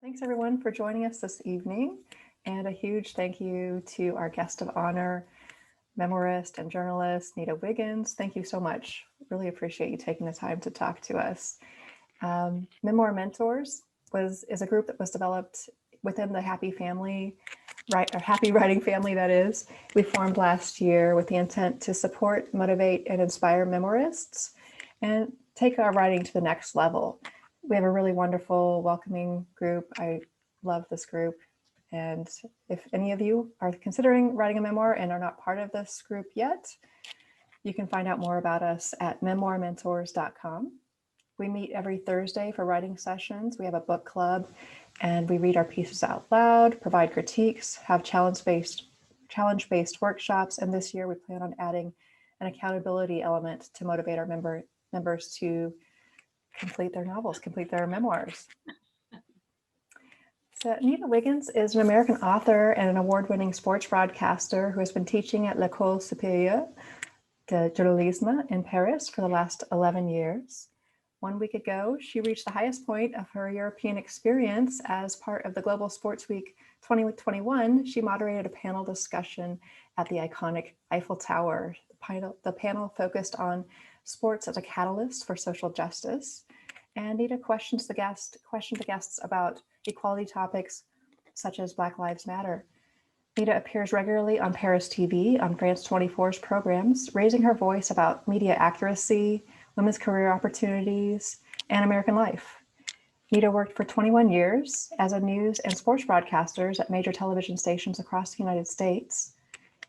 Thanks everyone for joining us this evening, and a huge thank you to our guest of honor, memoirist and journalist Nita Wiggins. Thank you so much. Really appreciate you taking the time to talk to us. Memoir Mentors is a group that was developed within the Happy Family, or Happy Writing family, that is. We formed last year with the intent to support, motivate, and inspire memoirists and take our writing to the next level. We have a really wonderful, welcoming group. I love this group. And if any of you are considering writing a memoir and are not part of this group yet, you can find out more about us at memoirmentors.com. We meet every Thursday for writing sessions. We have a book club and we read our pieces out loud, provide critiques, have challenge-based workshops. And this year we plan on adding an accountability element to motivate our members to complete their novels, complete their memoirs. So Nita Wiggins is an American author and an award-winning sports broadcaster who has been teaching at l'École supérieure de journalisme in Paris for the last 11 years. 1 week ago, she reached the highest point of her European experience as part of the Global Sports Week 2021. She moderated a panel discussion at the iconic Eiffel Tower. The panel focused on sports as a catalyst for social justice. And Nita questioned the guests about equality topics such as Black Lives Matter. Nita appears regularly on Paris TV, on France 24's programs, raising her voice about media accuracy, women's career opportunities, and American life. Nita worked for 21 years as a news and sports broadcaster at major television stations across the United States.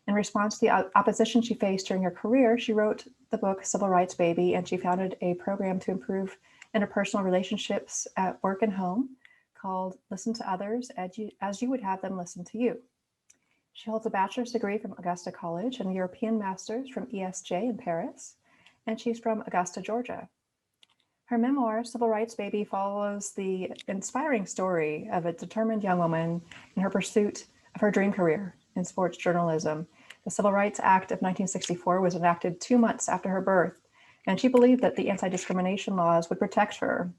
In response to the opposition she faced during her career, she wrote the book Civil Rights Baby, and she founded a program to improve interpersonal relationships at work and home called Listen to Others as you would have them listen to you. She holds a bachelor's degree from Augusta College and a European master's from ESJ in Paris, and she's from Augusta, Georgia. Her memoir, Civil Rights Baby, follows the inspiring story of a determined young woman in her pursuit of her dream career in sports journalism. The Civil Rights Act of 1964 was enacted 2 months after her birth, and she believed that the anti-discrimination laws would protect her.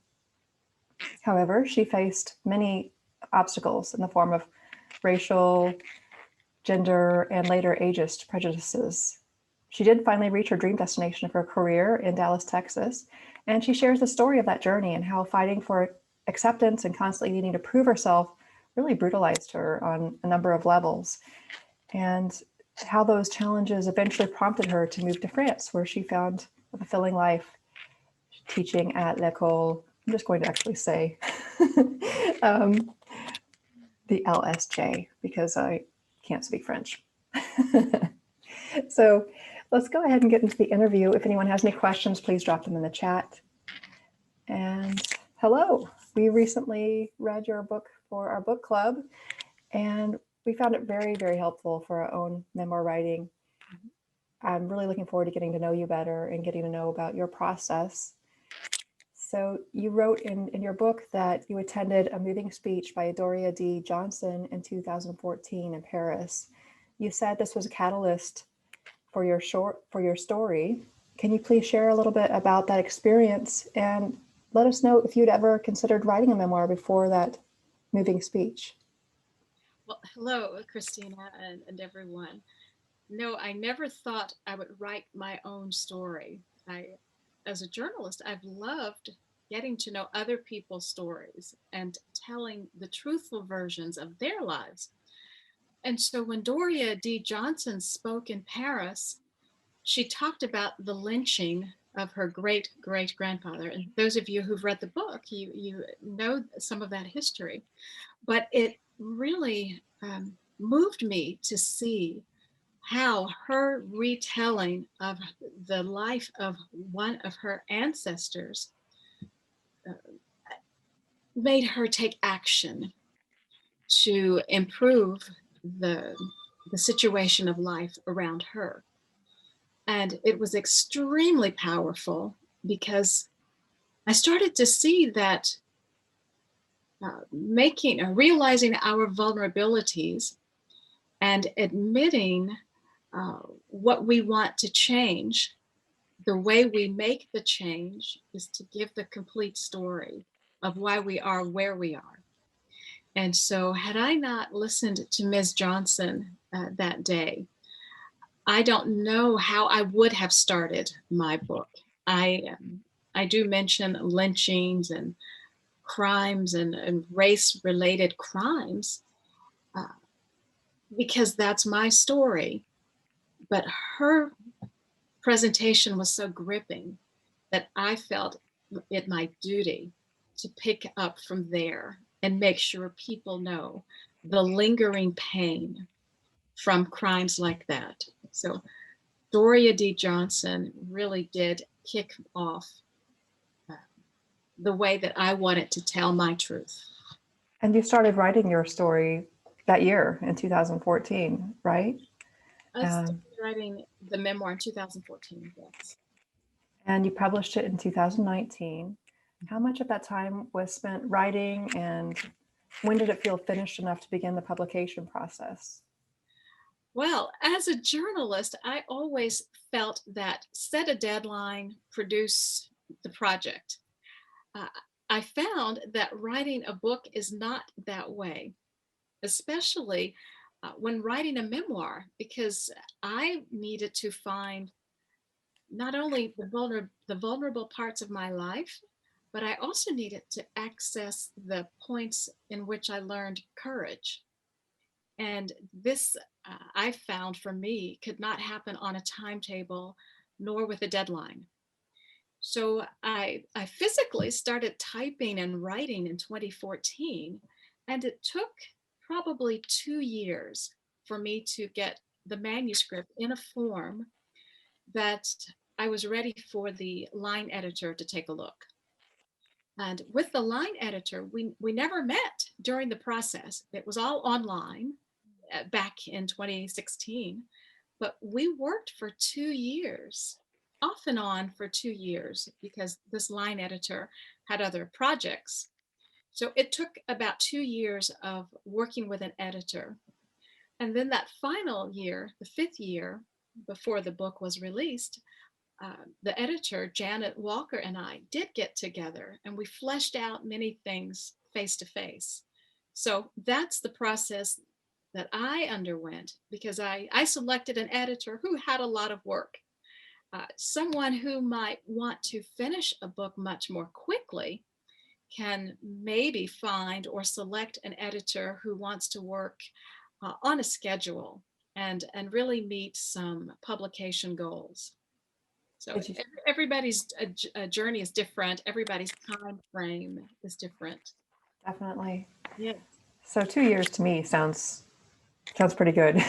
However, she faced many obstacles in the form of racial, gender, and later ageist prejudices. She did finally reach her dream destination of her career in Dallas, Texas, and she shares the story of that journey and how fighting for acceptance and constantly needing to prove herself really brutalized her on a number of levels, and how those challenges eventually prompted her to move to France, where she found a fulfilling life teaching at l'École. I'm just going to actually say the LSJ because I can't speak French. So let's go ahead and get into the interview. If anyone has any questions, please drop them in the chat. And hello, we recently read your book for our book club, and we found it very, very helpful for our own memoir writing. I'm really looking forward to getting to know you better and getting to know about your process. So you wrote in your book that you attended a moving speech by Doria D. Johnson in 2014 in Paris. You said this was a catalyst for your story. Can you please share a little bit about that experience and let us know if you'd ever considered writing a memoir before that moving speech? Well, hello, Christina and everyone. No, I never thought I would write my own story. As a journalist, I've loved getting to know other people's stories and telling the truthful versions of their lives. And so when Doria D. Johnson spoke in Paris, she talked about the lynching of her great great grandfather. And those of you who've read the book, you know some of that history. But it really moved me to see how her retelling of the life of one of her ancestors made her take action to improve the, the situation of life around her. And it was extremely powerful because I started to see that realizing our vulnerabilities and admitting what we want to change, the way we make the change is to give the complete story of why we are where we are. And so, had I not listened to Ms. Johnson that day, I don't know how I would have started my book. I do mention lynchings and crimes and race-related crimes uh, because that's my story. But her presentation was so gripping that I felt it my duty to pick up from there and make sure people know the lingering pain from crimes like that. So Doria D. Johnson really did kick off uh, the way that I wanted to tell my truth. And you started writing your story that year in 2014, right? I started Um, writing the memoir in 2014, yes. and you published it in 2019. How much of that time was spent writing, and when did it feel finished enough to begin the publication process? Well, as a journalist, I always felt that set a deadline, produce the project. Uh, I found that writing a book is not that way, especially when writing a memoir, because I needed to find not only the vulnerable parts of my life, but I also needed to access the points in which I learned courage. And this, I found for me, could not happen on a timetable nor with a deadline. So I physically started typing and writing in 2014, and it took probably 2 years for me to get the manuscript in a form that I was ready for the line editor to take a look. And with the line editor, we never met during the process. It was all online back in 2016, but we worked for 2 years, off and on for 2 years, because this line editor had other projects. So it took about 2 years of working with an editor. And then that final year, the fifth year before the book was released, the editor, Janet Walker, and I did get together and we fleshed out many things face to face. So that's the process that I underwent because I selected an editor who had a lot of work. Someone who might want to finish a book much more quickly can maybe find or select an editor who wants to work on a schedule and really meet some publication goals. So Did you everybody's journey is different. Everybody's time frame is different. definitely? Yeah. So 2 years to me sounds pretty good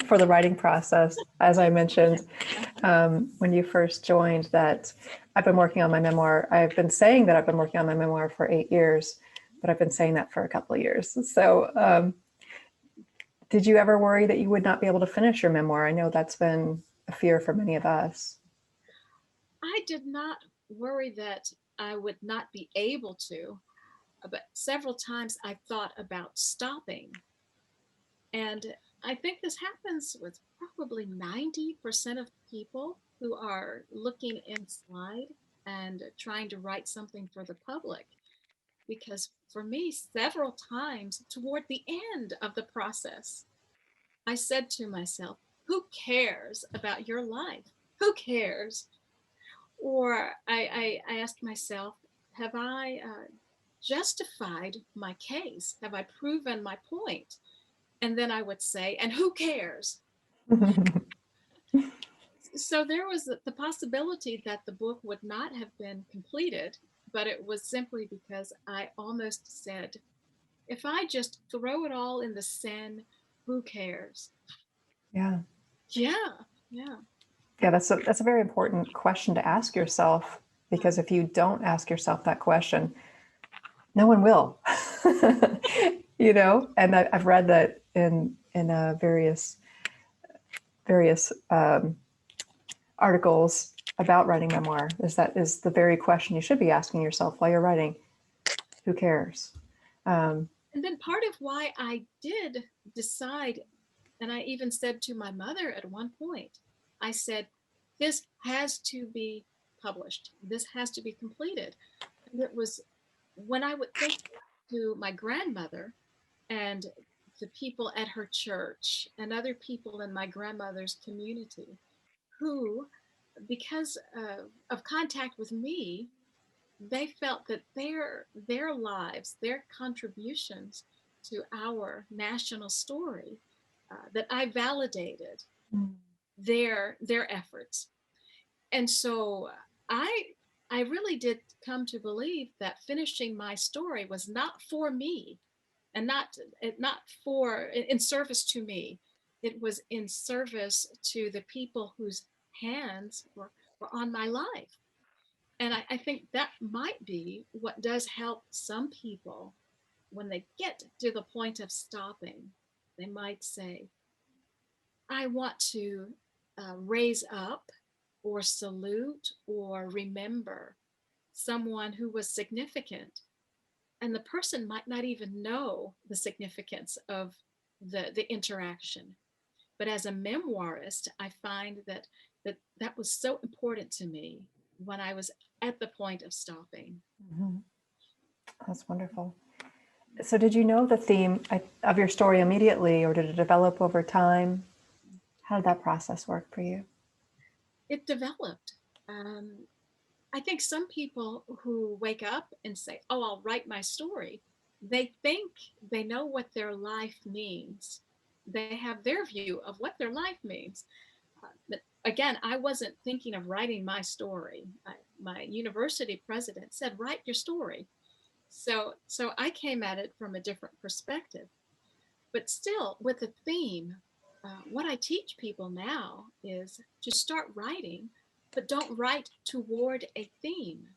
for the writing process. As I mentioned, when you first joined, that I've been working on my memoir. I've been saying that I've been working on my memoir for 8 years, but I've been saying that for a couple of years. So, did you ever worry that you would not be able to finish your memoir? I know that's been a fear for many of us. I did not worry that I would not be able to, but several times I thought about stopping. And I think this happens with probably 90% of people who are looking inside and trying to write something for the public. Because for me, several times toward the end of the process, I said to myself, who cares about your life? Who cares? Or I asked myself, have I justified my case? Have I proven my point? And then I would say, and who cares? So there was the possibility that the book would not have been completed, but it was simply because I almost said, if I just throw it all in the Seine, who cares? Yeah. Yeah, yeah. Yeah, that's a very important question to ask yourself, because if you don't ask yourself that question, no one will. And I've read that in various articles about writing memoir, is the very question you should be asking yourself while you're writing. Who cares? And then part of why I did decide, and I even said to my mother at one point, I said, this has to be published. This has to be completed. And it was when I would think to my grandmother, and the people at her church and other people in my grandmother's community who, because of contact with me, they felt that their lives, their contributions to our national story, that I validated Mm. their efforts. And so I I really did come to believe that finishing my story was not for me, and not for in service to me. It was in service to the people whose hands were on my life. And I think that might be what does help some people when they get to the point of stopping. They might say, I want to raise up or salute or remember someone who was significant. And the person might not even know the significance of the interaction. But as a memoirist, I find that was so important to me when I was at the point of stopping. Mm-hmm. That's wonderful. So did you know the theme of your story immediately, or did it develop over time? How did that process work for you? It developed. Um, I think some people who wake up and say, "Oh, I'll write my story," they think they know what their life means. They have their view of what their life means. But again, I wasn't thinking of writing my story. My university president said, "Write your story." So I came at it from a different perspective. But still, with a theme, what I teach people now is to start writing, but don't write toward a theme.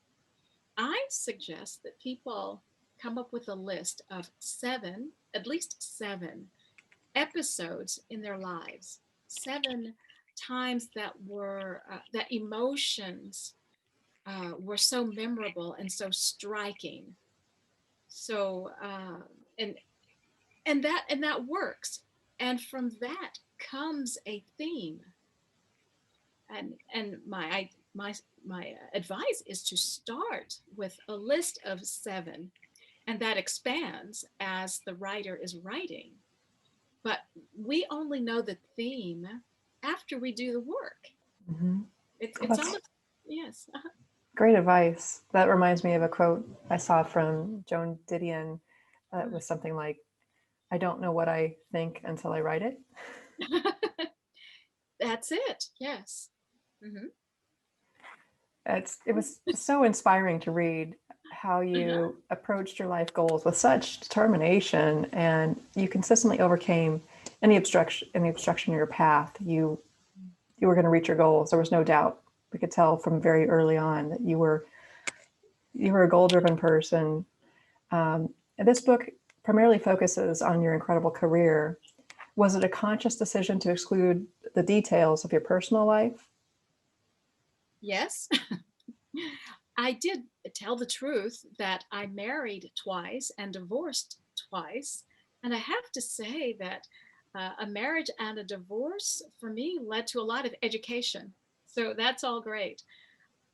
I suggest that people come up with a list of seven, at least seven episodes in their lives, seven times that emotions were so memorable and so striking. So and and that works, and from that comes a theme. And my advice is to start with a list of seven, and that expands as the writer is writing. But we only know the theme after we do the work. Mm-hmm. Oh, It's that's almost, yes. great advice. That reminds me of a quote I saw from Joan Didion. It was something like, I don't know what I think until I write it. That's it. Yes. Hmm. It was so inspiring to read how you approached your life goals with such determination, and you consistently overcame any obstruction in your path. You were going to reach your goals. There was no doubt. We could tell from very early on that you were a goal-driven person. And this book primarily focuses on your incredible career. Was it a conscious decision to exclude the details of your personal life? Yes. I did tell the truth that I married twice and divorced twice. And I have to say that a marriage and a divorce for me led to a lot of education. So that's all great.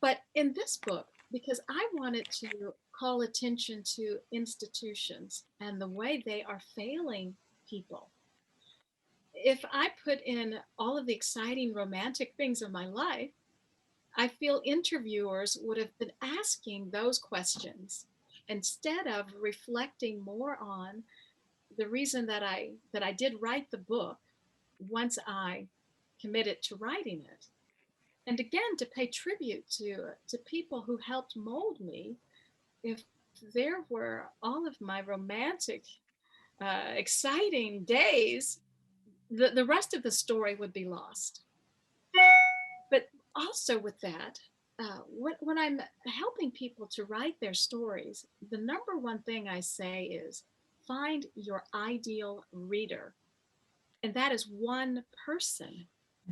But in this book, because I wanted to call attention to institutions and the way they are failing people. If I put in all of the exciting romantic things of my life, I feel interviewers would have been asking those questions instead of reflecting more on the reason that I did write the book once I committed to writing it. And again, to pay tribute to people who helped mold me. If there were all of my romantic, exciting days, the rest of the story would be lost. But also with that, when I'm helping people to write their stories, the number one thing I say is find your ideal reader. And that is one person.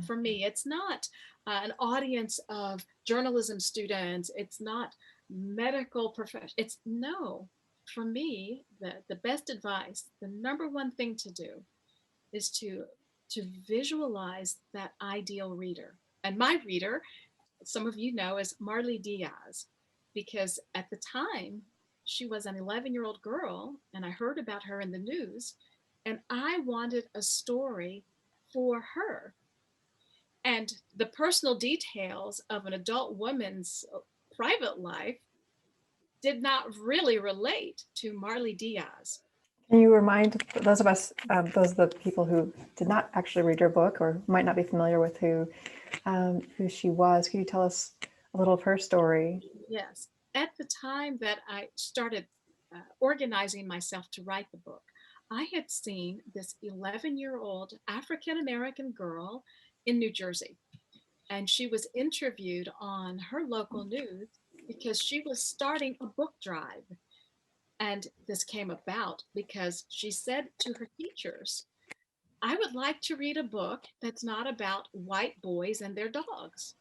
For me, it's not an audience of journalism students, it's not medical professionals. It's no. For me, the best advice, the number one thing to do is to visualize that ideal reader. And my reader, some of you know, is Marley Diaz, because at the time she was an 11-year-old girl, and I heard about her in the news, and I wanted a story for her. And the personal details of an adult woman's private life did not really relate to Marley Diaz. Can you remind those of us, those of the people who did not actually read your book or might not be familiar with who she was, can you tell us a little of her story? Yes. At the time that I started organizing myself to write the book, I had seen this 11-year-old African American girl in New Jersey, and she was interviewed on her local news because she was starting a book drive. And this came about because she said to her teachers, I would like to read a book that's not about white boys and their dogs.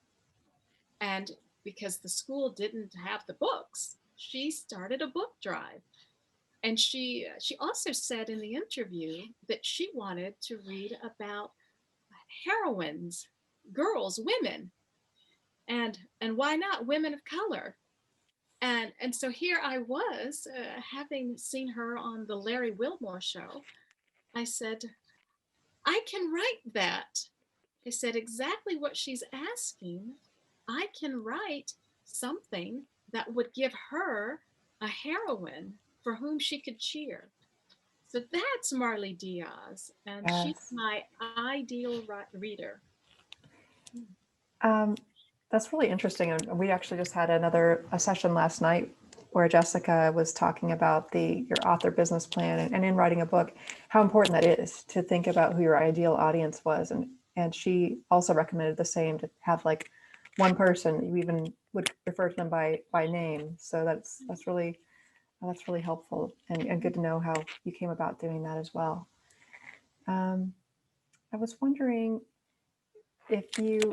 And because the school didn't have the books, she started a book drive. And she also said in the interview that she wanted to read about heroines, girls, women, and why not women of color. And so here I was, having seen her on the Larry Wilmore show. I said, I can write that. I said, exactly what she's asking. I can write something that would give her a heroine for whom she could cheer. So that's Marley Diaz, and she's Yes. my ideal reader. Um, that's really interesting. And we actually just had a session last night where Jessica was talking about your author business plan and in writing a book, how important that is to think about who your ideal audience was. And she also recommended the same, to have like one person, you even would refer to them by name. So that's really helpful and good to know how you came about doing that as well. Um, I was wondering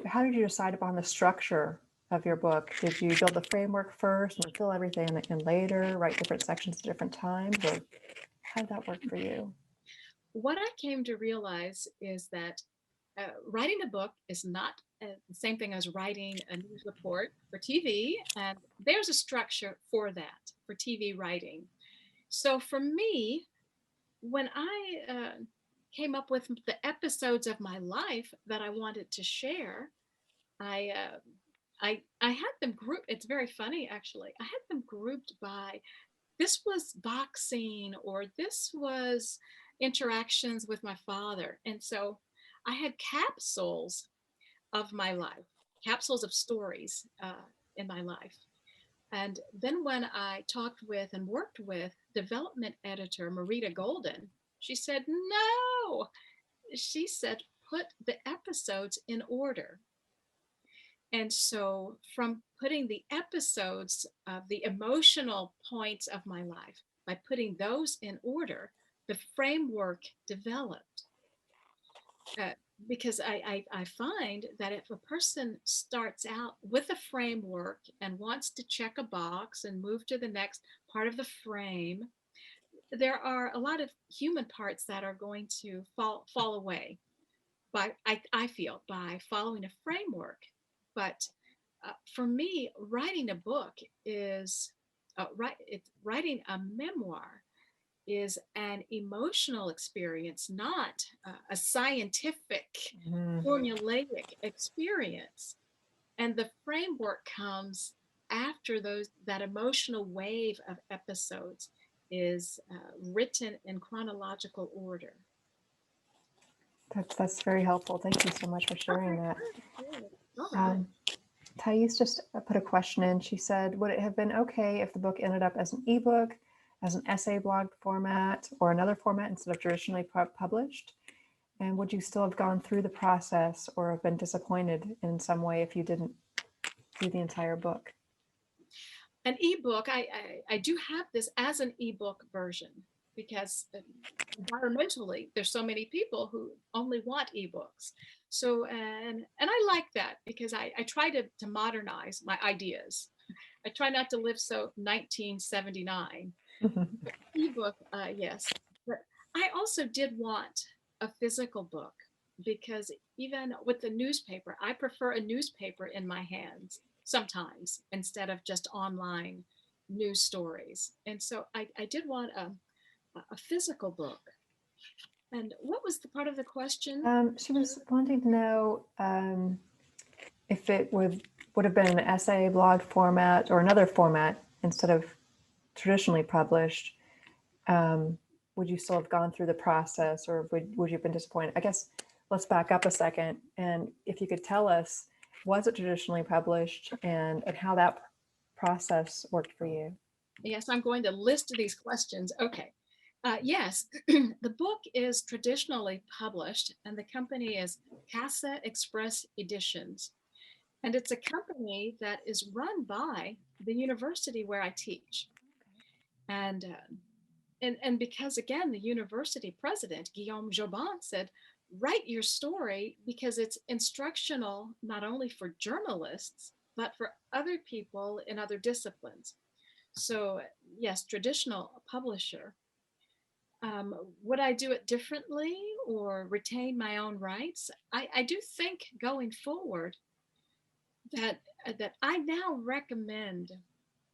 how did you decide upon the structure of your book? Did you build the framework first and fill everything in later, write different sections at different times, or how did that work for you? What I came to realize is that writing a book is not the same thing as writing a news report for TV, and there's a structure for that, for TV writing. So for me, when I came up with the episodes of my life that I wanted to share, I I had them grouped. It's very funny, actually. I had them grouped by, this was boxing, or this was interactions with my father. And so I had capsules of my life, capsules of stories in my life. And then when I talked with and worked with development editor Marita Golden, she said, no, she said, put the episodes in order. And so, from putting the episodes of the emotional points of my life, by putting those in order, the framework developed. Uh, because I find that if a person starts out with a framework and wants to check a box and move to the next part of the frame, there are a lot of human parts that are going to fall away. But I feel by following a framework. But for me, writing a book is writing a memoir is an emotional experience, not a scientific, Mhm. formulaic experience. And the framework comes after that emotional wave of episodes is written in chronological order. That's very helpful. Thank you so much for sharing Okay, that. good, good. All right. Um, Thais just put a question in. She said, would it have been okay if the book ended up as an ebook, as an essay blog format, or another format instead of traditionally published? And would you still have gone through the process or have been disappointed in some way if you didn't do the entire book? An ebook, I do have this as an ebook version because environmentally there's so many people who only want ebooks. So and I like that because I try to modernize my ideas. I try not to live so 1979. Ebook, yes, but I also did want a physical book because even with the newspaper, I prefer a newspaper in my hands sometimes instead of just online. news stories. And so I did want a physical book. And what was the part of the question? She was wanting to know if it would have been an essay, blog format, or another format instead of traditionally published. Would you still have gone through the process, or would you have been disappointed? I guess let's back up a second. And if you could tell us, was it traditionally published, and how that process worked for you? Yes, I'm going to list these questions. Okay. Yes, the book is traditionally published, and the company is Casa Express Editions. And it's a company that is run by the university where I teach. And and because again, the university president, Guillaume Jobin, said, write your story because it's instructional not only for journalists, but for other people in other disciplines. So, yes, traditional publisher. Would I do it differently or retain my own rights? I do think going forward that that I now recommend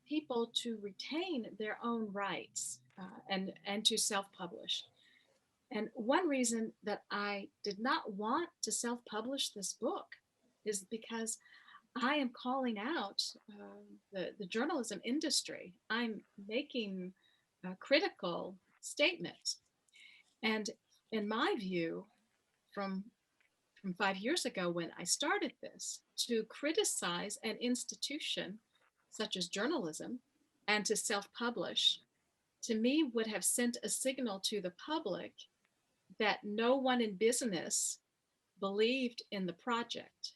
people to retain their own rights and to self-publish. And one reason that I did not want to self-publish this book is because I am calling out the journalism industry. I'm making critical statements, and in my view, from 5 years ago when I started this, to criticize an institution such as journalism and to self publish, to me, would have sent a signal to the public that no one in business believed in the project.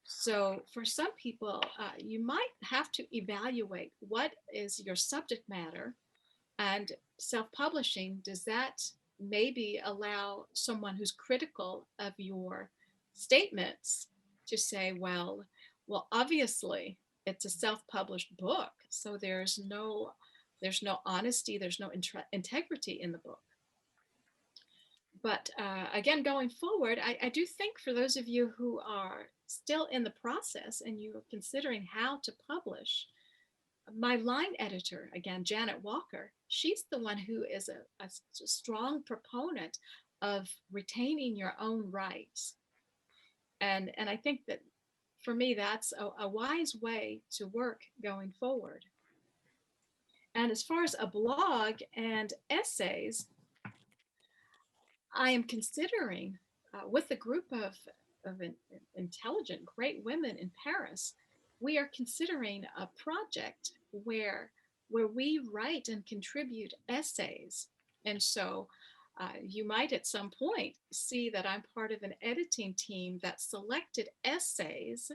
So, for some people, you might have to evaluate what is your subject matter, and self publishing, does that maybe allow someone who's critical of your statements to say, well, obviously it's a self published book, so there's no honesty, there's no integrity in the book. But again, going forward, I do think for those of you who are still in the process and you're considering how to publish, my line editor, again, Janet Walker, she's the one who is a strong proponent of retaining your own rights. And I think that for me, that's a wise way to work going forward. And as far as a blog and essays, I am considering with a group of intelligent, great women in Paris, we are considering a project where we write and contribute essays. And so you might at some point see that I'm part of an editing team that selected essays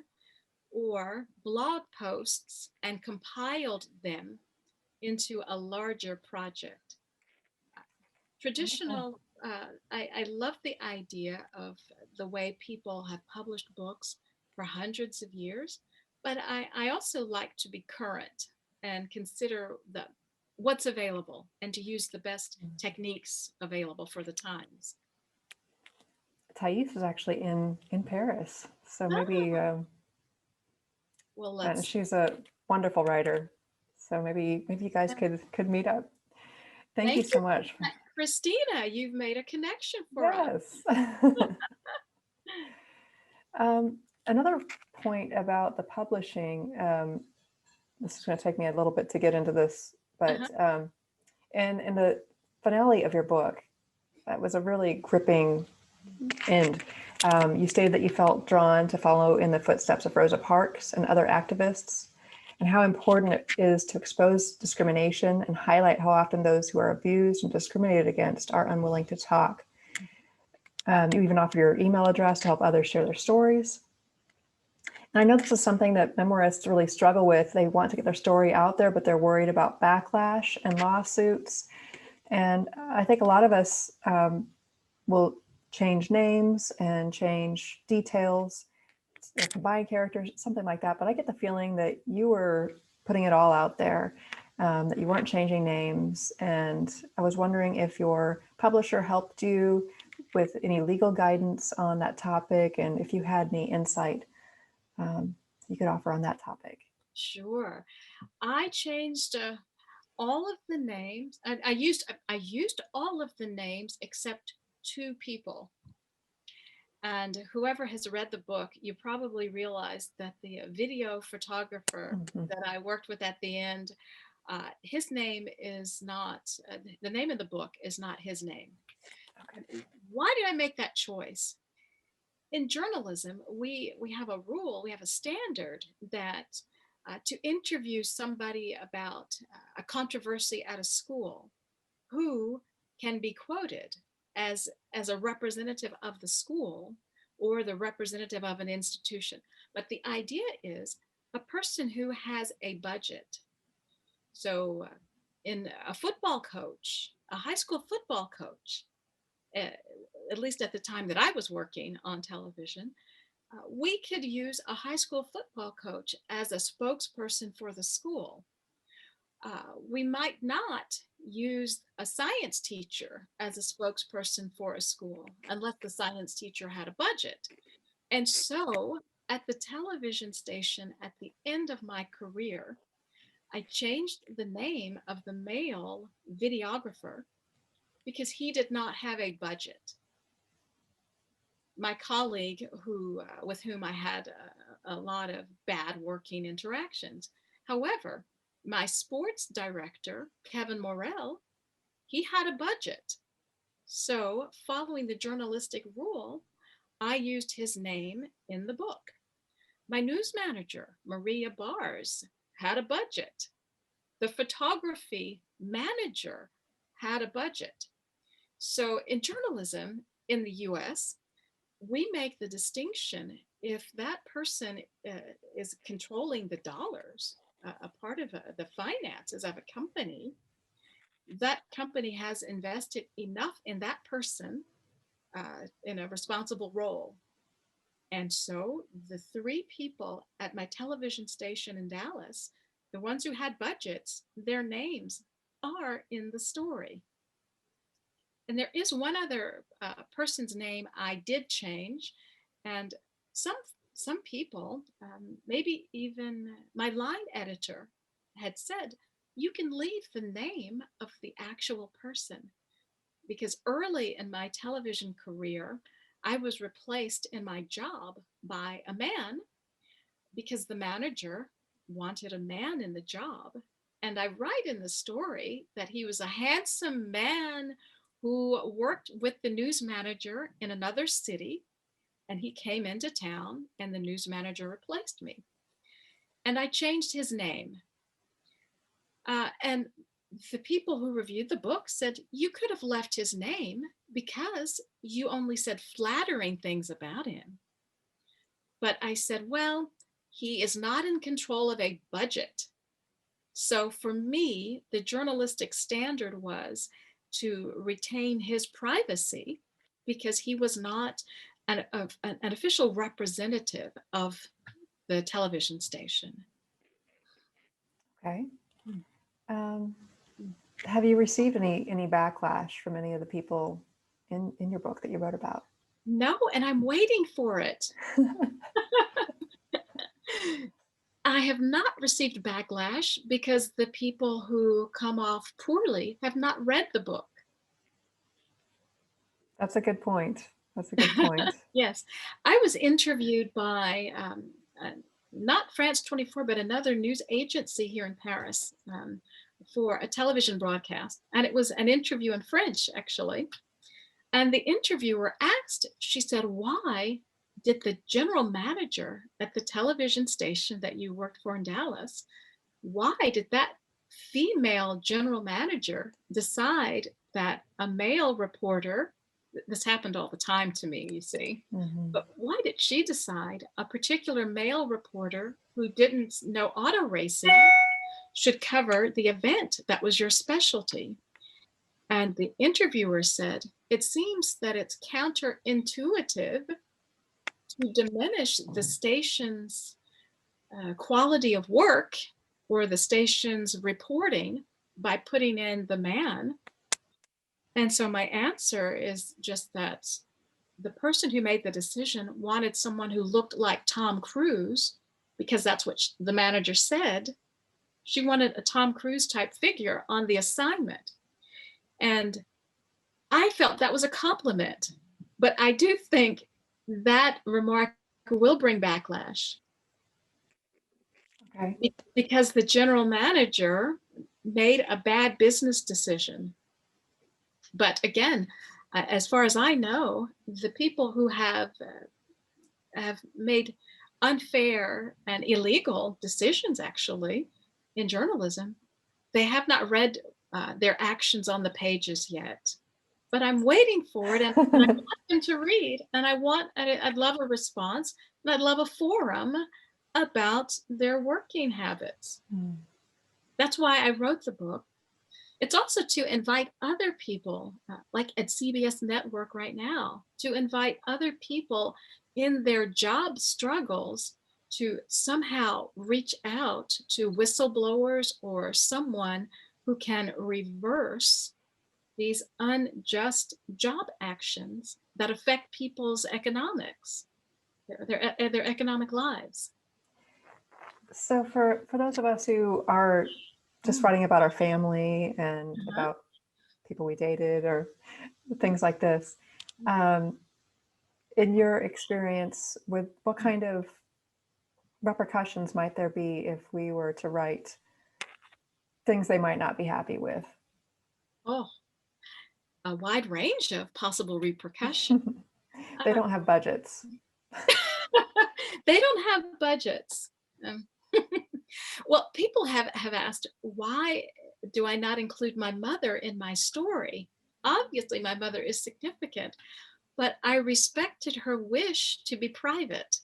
or blog posts and compiled them into a larger project. Wonderful. Traditional, I love the idea of the way people have published books for hundreds of years, but I also like to be current and consider what's available and to use the best techniques available for the times. Thais is actually in Paris, so maybe Ah, well, and let's. she's a wonderful writer. So maybe you guys could meet up. Thank you Thank you, so much. Christina. You've made a connection for us. Yes. Another point about the publishing, this is going to take me a little bit to get into this, but Uh-huh. in the finale of your book, that was a really gripping end. You stated that you felt drawn to follow in the footsteps of Rosa Parks and other activists, and how important it is to expose discrimination and highlight how often those who are abused and discriminated against are unwilling to talk. You even offer your email address to help others share their stories. And I know this is something that memoirists really struggle with. They want to get their story out there, but they're worried about backlash and lawsuits. And I think a lot of us will change names and change details, combine characters, something like that. But I get the feeling that you were putting it all out there, that you weren't changing names. And I was wondering if your publisher helped you with any legal guidance on that topic, and if you had any insight you could offer on that topic. Sure. I changed all of the names. I used all of the names except two people. And whoever has read the book, you probably realized that the video photographer Mhm. that I worked with at the end, his name is not, the name of the book is not his name. Okay. Why did I make that choice? In journalism, we have a rule, we have a standard that to interview somebody about a controversy at a school, who can be quoted as a representative of the school or the representative of an institution. But the idea is a person who has a budget. So, in a football coach, a high school football coach, uh, at least at the time that I was working on television, we could use a high school football coach as a spokesperson for the school. We might not use a science teacher as a spokesperson for a school unless the science teacher had a budget. And so at the television station at the end of my career, I changed the name of the male videographer because he did not have a budget. My colleague with whom I had a lot of bad working interactions. However, my sports director, Kevin Morrell, he had a budget. So, following the journalistic rule, I used his name in the book. My news manager, Maria Bars, had a budget. The photography manager had a budget. So, in journalism in the US, we make the distinction if that person is controlling the dollars, a part of the finances of a company, that company has invested enough in that person in a responsible role. And so the three people at my television station in Dallas, the ones who had budgets, their names are in the story. And there is one other person's name I did change, and some some people, maybe even my line editor, had said you can leave the name of the actual person because early in my television career, I was replaced in my job by a man because the manager wanted a man in the job. And I write in the story that he was a handsome man who worked with the news manager in another city. And he came into town, and the news manager replaced me. And I changed his name. And the people who reviewed the book said, you could have left his name because you only said flattering things about him. But I said, well, he is not in control of a budget. So for me, the journalistic standard was to retain his privacy because he was not an official representative of the television station. Okay. Um, have you received any backlash from any of the people in your book that you wrote about? No, and I'm waiting for it. I have not received backlash because the people who come off poorly have not read the book. That's a good point. That's a good point. Yes. I was interviewed by not France 24, but another news agency here in Paris for a television broadcast. And it was an interview in French, actually. And the interviewer asked, she said, why did the general manager at the television station that you worked for in Dallas, why did that female general manager decide that a male reporter, this happened all the time to me, you see, but why did she decide a particular male reporter who didn't know auto racing should cover the event that was your specialty? And the interviewer said, it seems that it's counterintuitive to diminish the station's quality of work or the station's reporting by putting in the man. And so my answer is just that the person who made the decision wanted someone who looked like Tom Cruise because that's what the manager said. She wanted a Tom Cruise type figure on the assignment. And I felt that was a compliment. But I do think that remark will bring backlash. Okay. Because the general manager made a bad business decision. But again, as far as I know, the people who have made unfair and illegal decisions actually in journalism, they have not read their actions on the pages yet. But I'm waiting for it, and I want them to read, and I'd love a response, and I'd love a forum about their working habits. That's why I wrote the book. It's also to invite other people, like at CBS Network right now, to invite other people in their job struggles to somehow reach out to whistleblowers or someone who can reverse these unjust job actions that affect people's economics, their economic lives. So for those of us who are just writing about our family and about people we dated or things like this, in your experience, with what kind of repercussions might there be if we were to write things they might not be happy with? Oh, a wide range of possible repercussions. They don't have budgets. They don't have budgets. Well, people have asked, why do I not include my mother in my story? Obviously, my mother is significant, but I respected her wish to be private.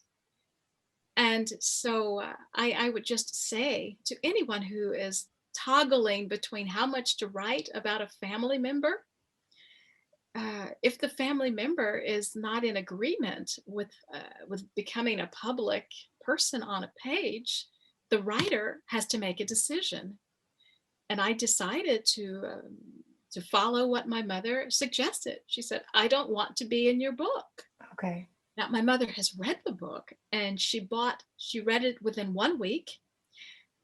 And so I would just say to anyone who is toggling between how much to write about a family member, if the family member is not in agreement with becoming a public person on a page, the writer has to make a decision. And I decided to follow what my mother suggested. She said, "I don't want to be in your book." Okay. Now, my mother has read the book, and she read it within 1 week.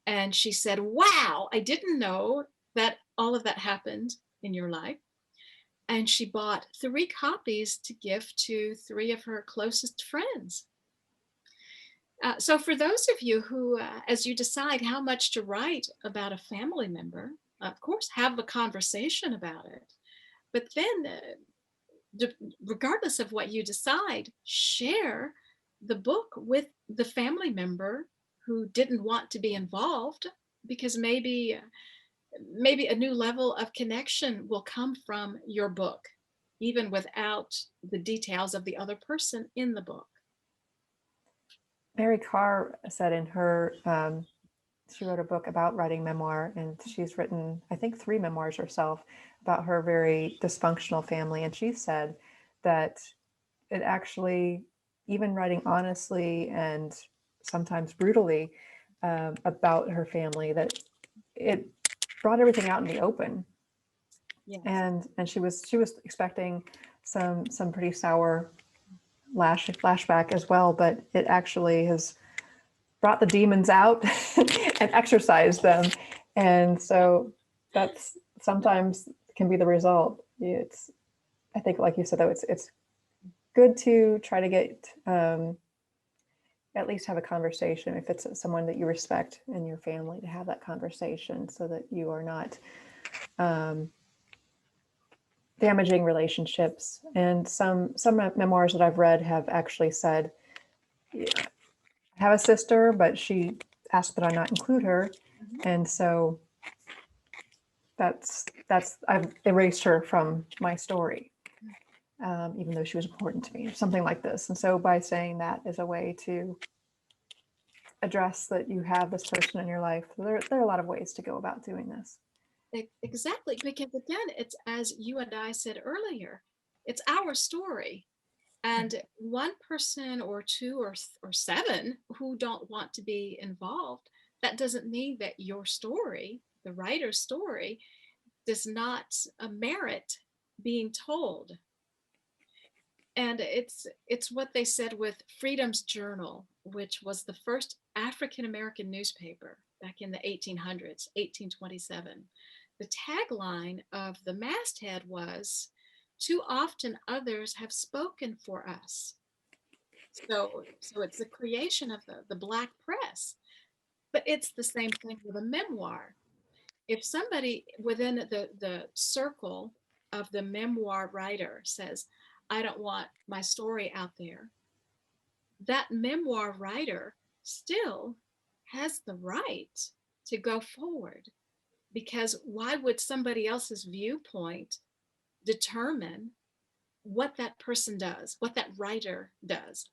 And she said, "Wow, I didn't know that all of that happened in your life." And she bought 3 copies to give to 3 of her closest friends. So for those of you who, as you decide how much to write about a family member, of course, have a conversation about it. But then, regardless of what you decide, share the book with the family member who didn't want to be involved, because maybe a new level of connection will come from your book, even without the details of the other person in the book. Mary Karr said in her, she wrote a book about writing memoir, and she's written, I think, 3 memoirs herself about her very dysfunctional family. And she said that it actually, even writing honestly and sometimes brutally about her family, that it brought everything out in the open. Yes. And she was expecting some pretty sour flashback as well, but it actually has brought the demons out and exorcised them. And so that's sometimes can be the result. It's, I think, like you said, though, it's good to try to get at least have a conversation if it's someone that you respect in your family, to have that conversation so that you are not damaging relationships. And some memoirs that I've read have actually said, yeah, I have a sister, but she asked that I not include her. And so that's I've erased her from my story, even though she was important to me, something like this. And so by saying that is a way to address that you have this person in your life. There are a lot of ways to go about doing this. Exactly, because again, it's as you and I said earlier, it's our story. And one person or 2 or 7 who don't want to be involved, that doesn't mean that your story, the writer's story, does not merit being told. And it's what they said with Freedom's Journal, which was the first African-American newspaper back in the 1800s, 1827. The tagline of the masthead was, "Too often others have spoken for us." So it's the creation of the Black press, but it's the same thing with a memoir. If somebody within the circle of the memoir writer says, "I don't want my story out there," that memoir writer still has the right to go forward, because why would somebody else's viewpoint determine what that person does, what that writer does?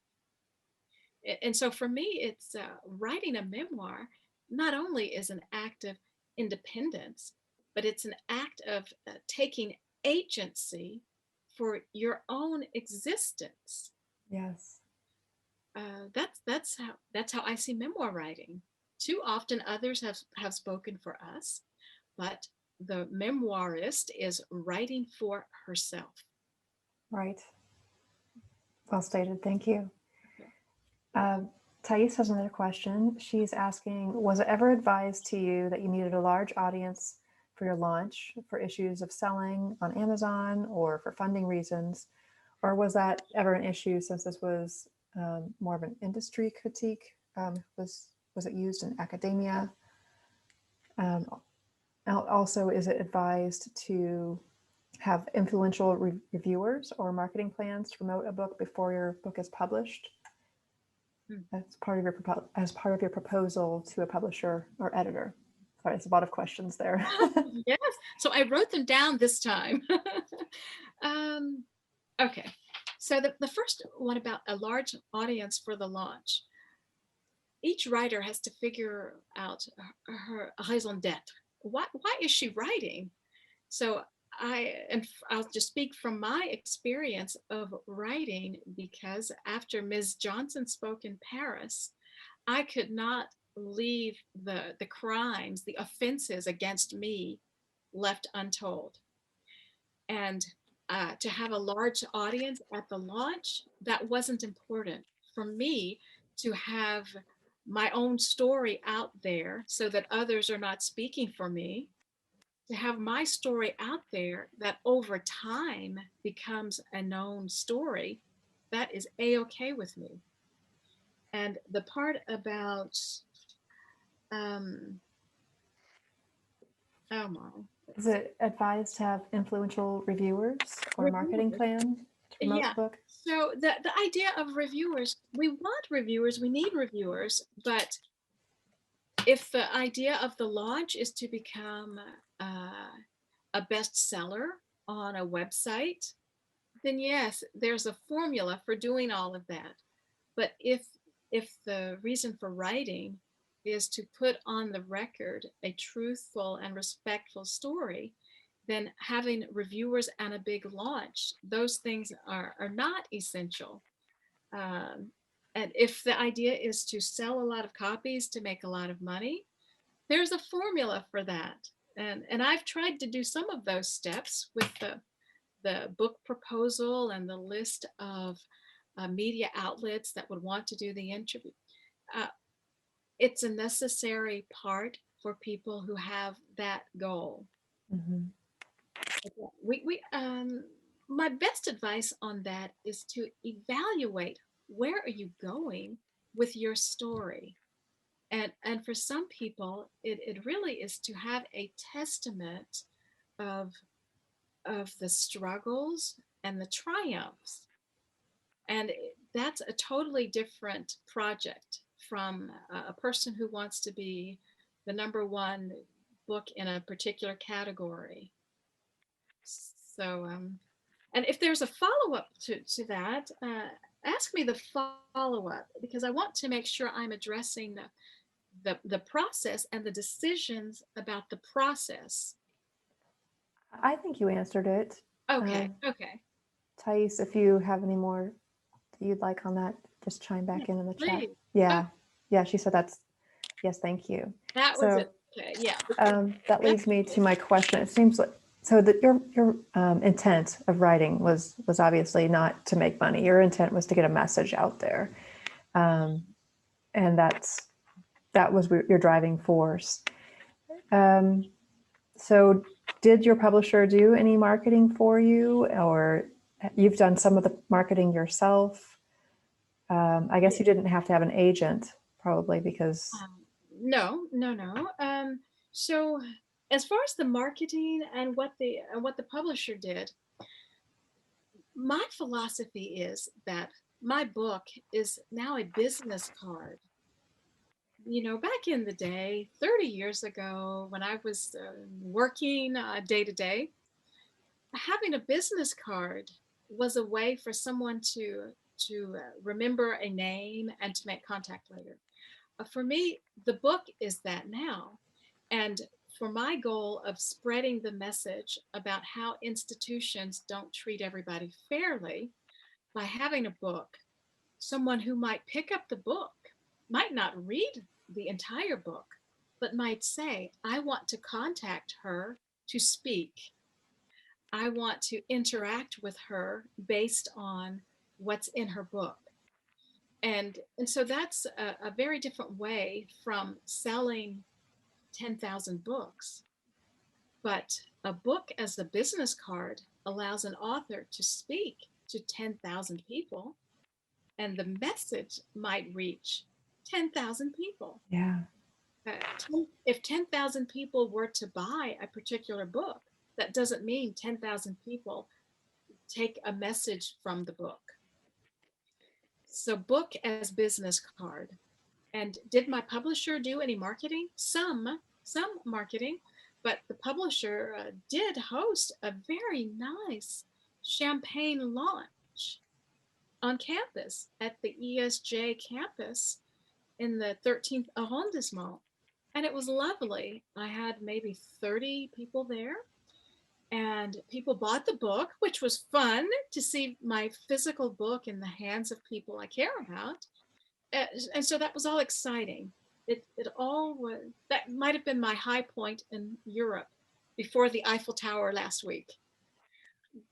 And so for me, it's writing a memoir not only is an act of independence, but it's an act of taking agency for your own existence. Yes. That's how I see memoir writing. Too often others have spoken for us, but the memoirist is writing for herself. Right. Well stated. Thank you. Okay. Thais has another question. She's asking, was it ever advised to you that you needed a large audience for your launch for issues of selling on Amazon or for funding reasons? Or was that ever an issue since this was more of an industry critique? Was it used in academia? Also, is it advised to have influential reviewers or marketing plans to promote a book before your book is published? As part of your proposal to a publisher or editor? Sorry, it's a lot of questions there. Yes, so I wrote them down this time. Okay, so the first one about a large audience for the launch. Each writer has to figure out her raison d'etre. Why is she writing? So I'll just speak from my experience of writing, because after Ms. Johnson spoke in Paris, I could not leave the crimes, the offenses against me left untold. And to have a large audience at the launch, that wasn't important. For me to have my own story out there so that others are not speaking for me, to have my story out there that over time becomes a known story, that is a-okay with me. And the part about, oh my. Is it advised to have influential reviewers or marketing plan to promote Yeah. the book? So the idea of reviewers, we want reviewers, we need reviewers, but if the idea of the launch is to become a bestseller on a website, then yes, there's a formula for doing all of that. But if the reason for writing is to put on the record a truthful and respectful story, then having reviewers and a big launch, those things are not essential. And if the idea is to sell a lot of copies to make a lot of money, there's a formula for that. And I've tried to do some of those steps with the book proposal and the list of media outlets that would want to do the interview. It's a necessary part for people who have that goal. Mm-hmm. My best advice on that is to evaluate, where are you going with your story? And for some people, it really is to have a testament of the struggles and the triumphs. And that's a totally different project from a person who wants to be the #1 book in a particular category. So, and if there's a follow-up to that, ask me the follow-up, because I want to make sure I'm addressing the process and the decisions about the process. I think you answered it. Okay. Okay. Thais, if you have any more that you'd like on that, just chime back in the chat. Please. Yeah. Yeah, she said that's, yes, thank you. That was it. Okay. Yeah. That leads me to my question. It seems like, so that your intent of writing was obviously not to make money. Your intent was to get a message out there. And that's that was your driving force. So did your publisher do any marketing for you, or you've done some of the marketing yourself? I guess you didn't have to have an agent, probably, because No. So as far as the marketing and what the publisher did, my philosophy is that my book is now a business card. You know, back in the day, 30 years ago, when I was working day to day, having a business card was a way for someone to remember a name and to make contact later. For me, the book is that now. And for my goal of spreading the message about how institutions don't treat everybody fairly, by having a book, someone who might pick up the book might not read the entire book, but might say, I want to contact her to speak. I want to interact with her based on what's in her book. And so that's a very different way from selling 10,000 books. But a book as a business card allows an author to speak to 10,000 people, and the message might reach 10,000 people. yeah. If 10,000 people were to buy a particular book, that doesn't mean 10,000 people take a message from the book. So, book as business card. And did my publisher do any marketing? Some marketing, but the publisher did host a very nice champagne launch on campus at the ESJ campus in the 13th arrondissement. And it was lovely. I had maybe 30 people there, and people bought the book, which was fun to see my physical book in the hands of people I care about. And so that was all exciting. It all was, that might have been my high point in Europe before the Eiffel Tower last week.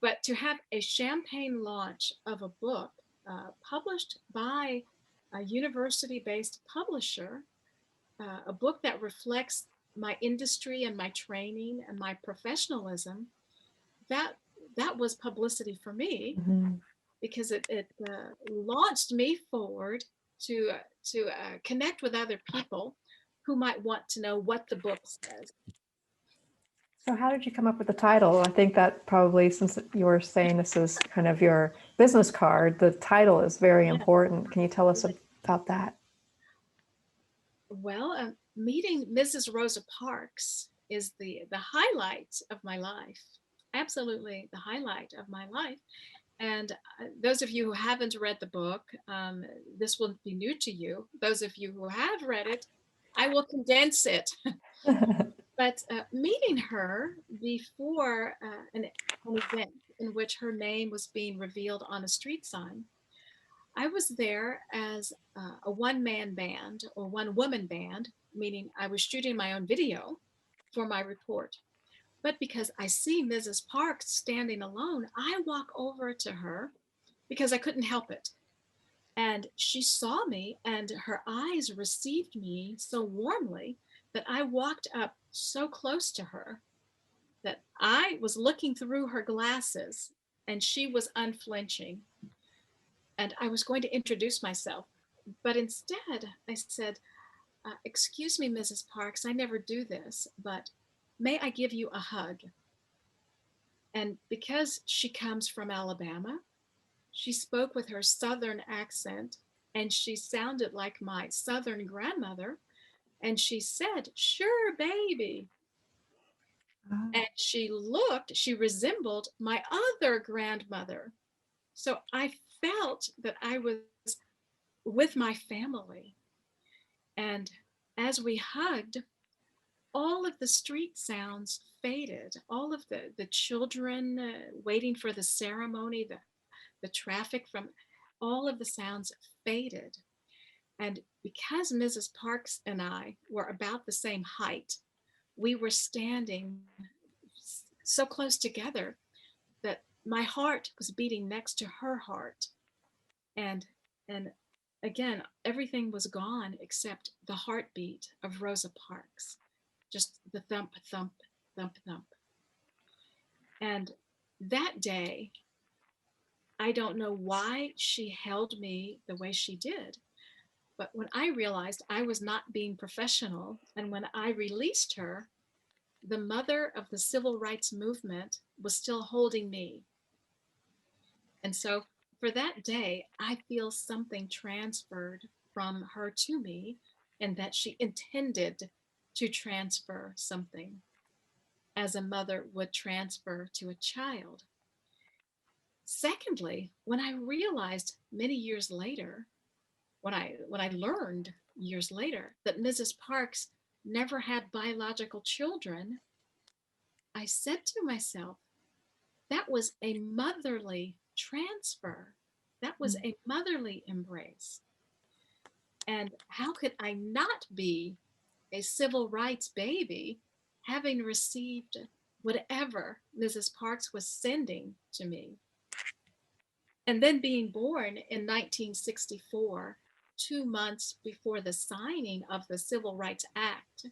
But to have a champagne launch of a book published by a university-based publisher, a book that reflects my industry and my training and my professionalism, that was publicity for me, because it launched me forward to connect with other people who might want to know what the book says. So how did you come up with the title? I think that probably, since you were saying this is kind of your business card, the title is very important. Can you tell us about that? Well, meeting Mrs. Rosa Parks is the highlight of my life. Absolutely the highlight of my life. And those of you who haven't read the book, this will be new to you. Those of you who have read it, I will condense it. But meeting her before an event in which her name was being revealed on a street sign, I was there as a one-man band or one-woman band, meaning I was shooting my own video for my report. But because I see Mrs. Parks standing alone, I walk over to her because I couldn't help it. And she saw me, and her eyes received me so warmly that I walked up so close to her that I was looking through her glasses and she was unflinching. And I was going to introduce myself, but instead I said, excuse me, Mrs. Parks, I never do this, but may I give you a hug? And because she comes from Alabama, she spoke with her Southern accent, and she sounded like my Southern grandmother. And she said, sure, baby. Oh. And she resembled my other grandmother. So I felt that I was with my family. And as we hugged, all of the street sounds faded. All of the children waiting for the ceremony, the traffic from all of the sounds faded. And because Mrs. Parks and I were about the same height, we were standing so close together that my heart was beating next to her heart. And again, everything was gone except the heartbeat of Rosa Parks, just the thump, thump, thump, thump. And that day, I don't know why she held me the way she did. But when I realized I was not being professional, and when I released her, the mother of the civil rights movement was still holding me. And so for that day, I feel something transferred from her to me, and that she intended to transfer something as a mother would transfer to a child. Secondly, when I realized many years later, when I learned years later that Mrs. Parks never had biological children, I said to myself, that was a motherly transfer. That was a motherly embrace. And how could I not be a civil rights baby having received whatever Mrs. Parks was sending to me? And then being born in 1964, 2 months before the signing of the Civil Rights Act,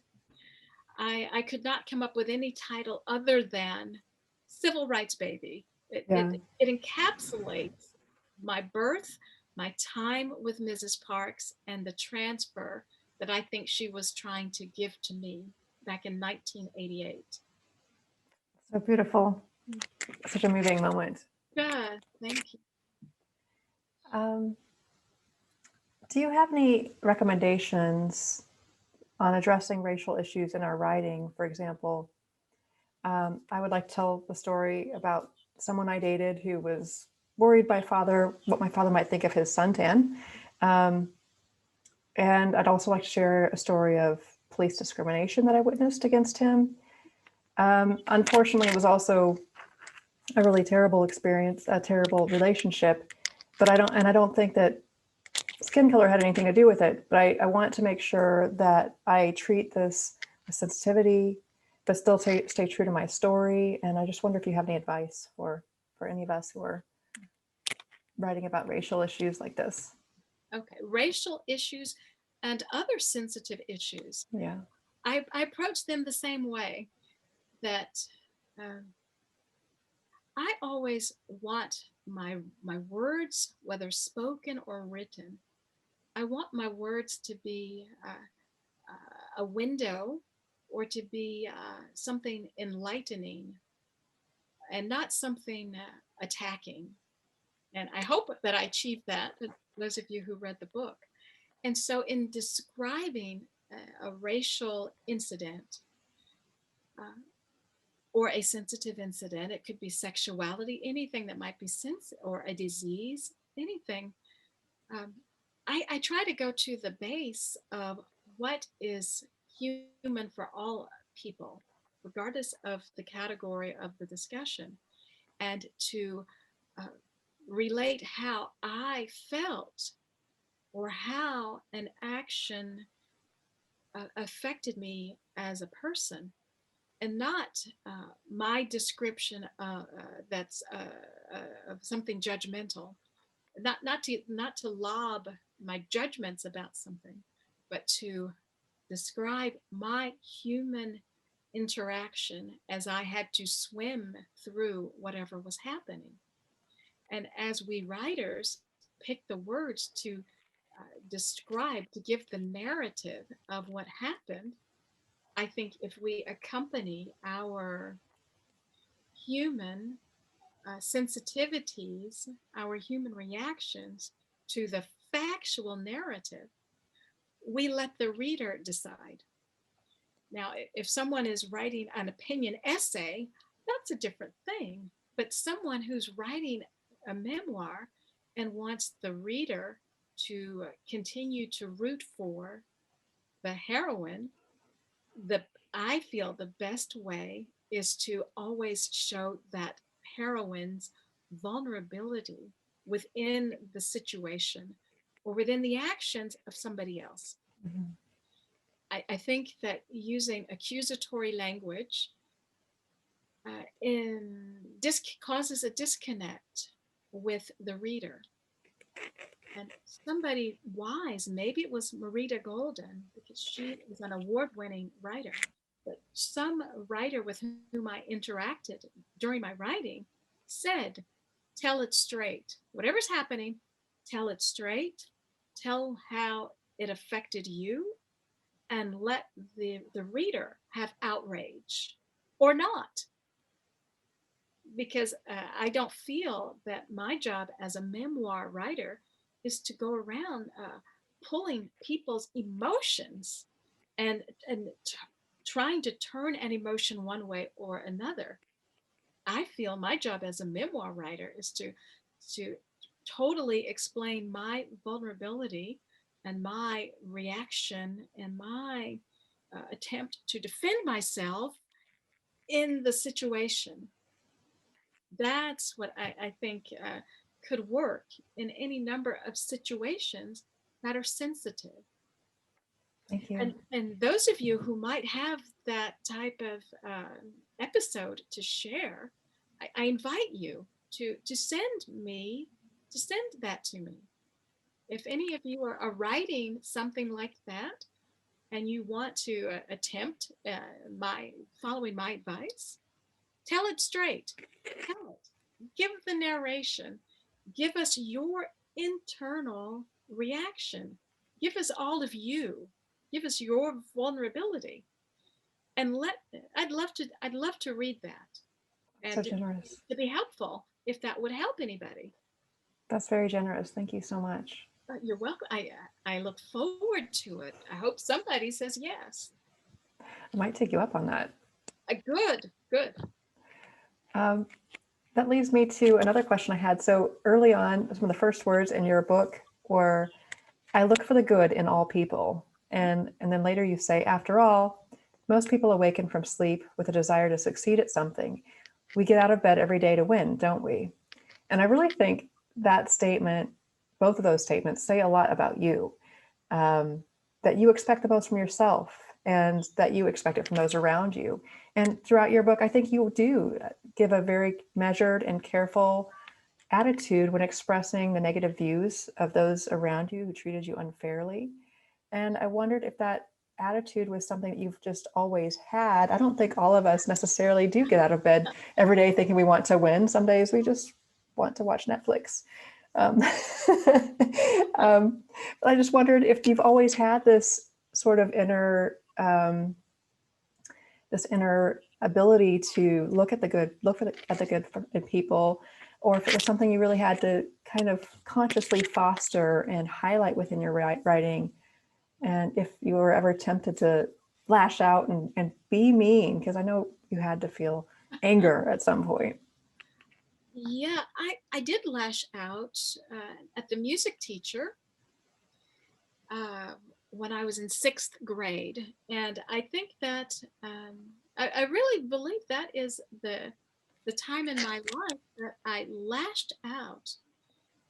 I could not come up with any title other than Civil Rights Baby. It, Yeah. it, it encapsulates my birth, my time with Mrs. Parks, and the transfer that I think she was trying to give to me back in 1988. So beautiful. Such a moving moment. Yeah, thank you. Do you have any recommendations on addressing racial issues in our writing? For example, I would like to tell the story about someone I dated who was worried by what my father might think of his suntan. And I'd also like to share a story of police discrimination that I witnessed against him. Unfortunately, it was also a really terrible experience, a terrible relationship. But I don't think that skin color had anything to do with it. But I want to make sure that I treat this with sensitivity, but still stay true to my story. And I just wonder if you have any advice for any of us who are writing about racial issues like this. Okay, racial issues and other sensitive issues. Yeah. I approach them the same way, that I always want my words, whether spoken or written, I want my words to be a window, or to be something enlightening, and not something attacking. And I hope that I achieved that, those of you who read the book. And so, in describing a racial incident, or a sensitive incident, it could be sexuality, anything that might be sensitive, or a disease, anything. Um, I try to go to the base of what is human for all people, regardless of the category of the discussion, and to uh, relate how I felt, or how an action affected me as a person, and not my description that's of something judgmental. Not to lob my judgments about something, but to describe my human interaction as I had to swim through whatever was happening. And as we writers pick the words to describe, to give the narrative of what happened, I think if we accompany our human sensitivities, our human reactions to the factual narrative, we let the reader decide. Now, if someone is writing an opinion essay, that's a different thing. But someone who's writing a memoir and wants the reader to continue to root for the heroine, I feel the best way is to always show that heroine's vulnerability within the situation, or within the actions of somebody else. Mhm. I think that using accusatory language causes a disconnect with the reader. and somebody wise, maybe it was Marita Golden, because she is an award-winning writer, but some writer with whom I interacted during my writing said, tell it straight. Whatever's happening, tell it straight. Tell how it affected you, and let the reader have outrage or not. Because I don't feel that my job as a memoir writer is to go around pulling people's emotions and trying to turn an emotion one way or another. I feel my job as a memoir writer is to totally explain my vulnerability and my reaction and my attempt to defend myself in the situation. That's what I think could work in any number of situations that are sensitive. Thank you. And those of you who might have that type of episode to share, I invite you to send that to me. If any of you are writing something like that and you want to attempt my following my advice, tell it straight. Tell it. Give the narration. Give us your internal reaction. Give us all of you. Give us your vulnerability. And I'd love to read that So and generous. to be helpful if that would help anybody. That's very generous. Thank you so much. You're welcome. I look forward to it. I hope somebody says yes. I might take you up on that. Good, good. That leads me to another question I had. So early on, some of the first words in your book were, I look for the good in all people. And then later you say, after all, most people awaken from sleep with a desire to succeed at something. We get out of bed every day to win, don't we? And I really think that statement, both of those statements, say a lot about you, that you expect the most from yourself and that you expect it from those around you. And throughout your book, I think you do give a very measured and careful attitude when expressing the negative views of those around you who treated you unfairly. And I wondered if that attitude was something that you've just always had. I don't think all of us necessarily do get out of bed every day thinking we want to win. Some days we just want to watch Netflix. But I just wondered if you've always had this sort of inner ability to look at the good, at the good in people, or if it was something you really had to kind of consciously foster and highlight within your writing, and if you were ever tempted to lash out and be mean, because I know you had to feel anger at some point. Yeah, I did lash out at the music teacher when I was in 6th grade. And I think that I really believe that is the time in my life that I lashed out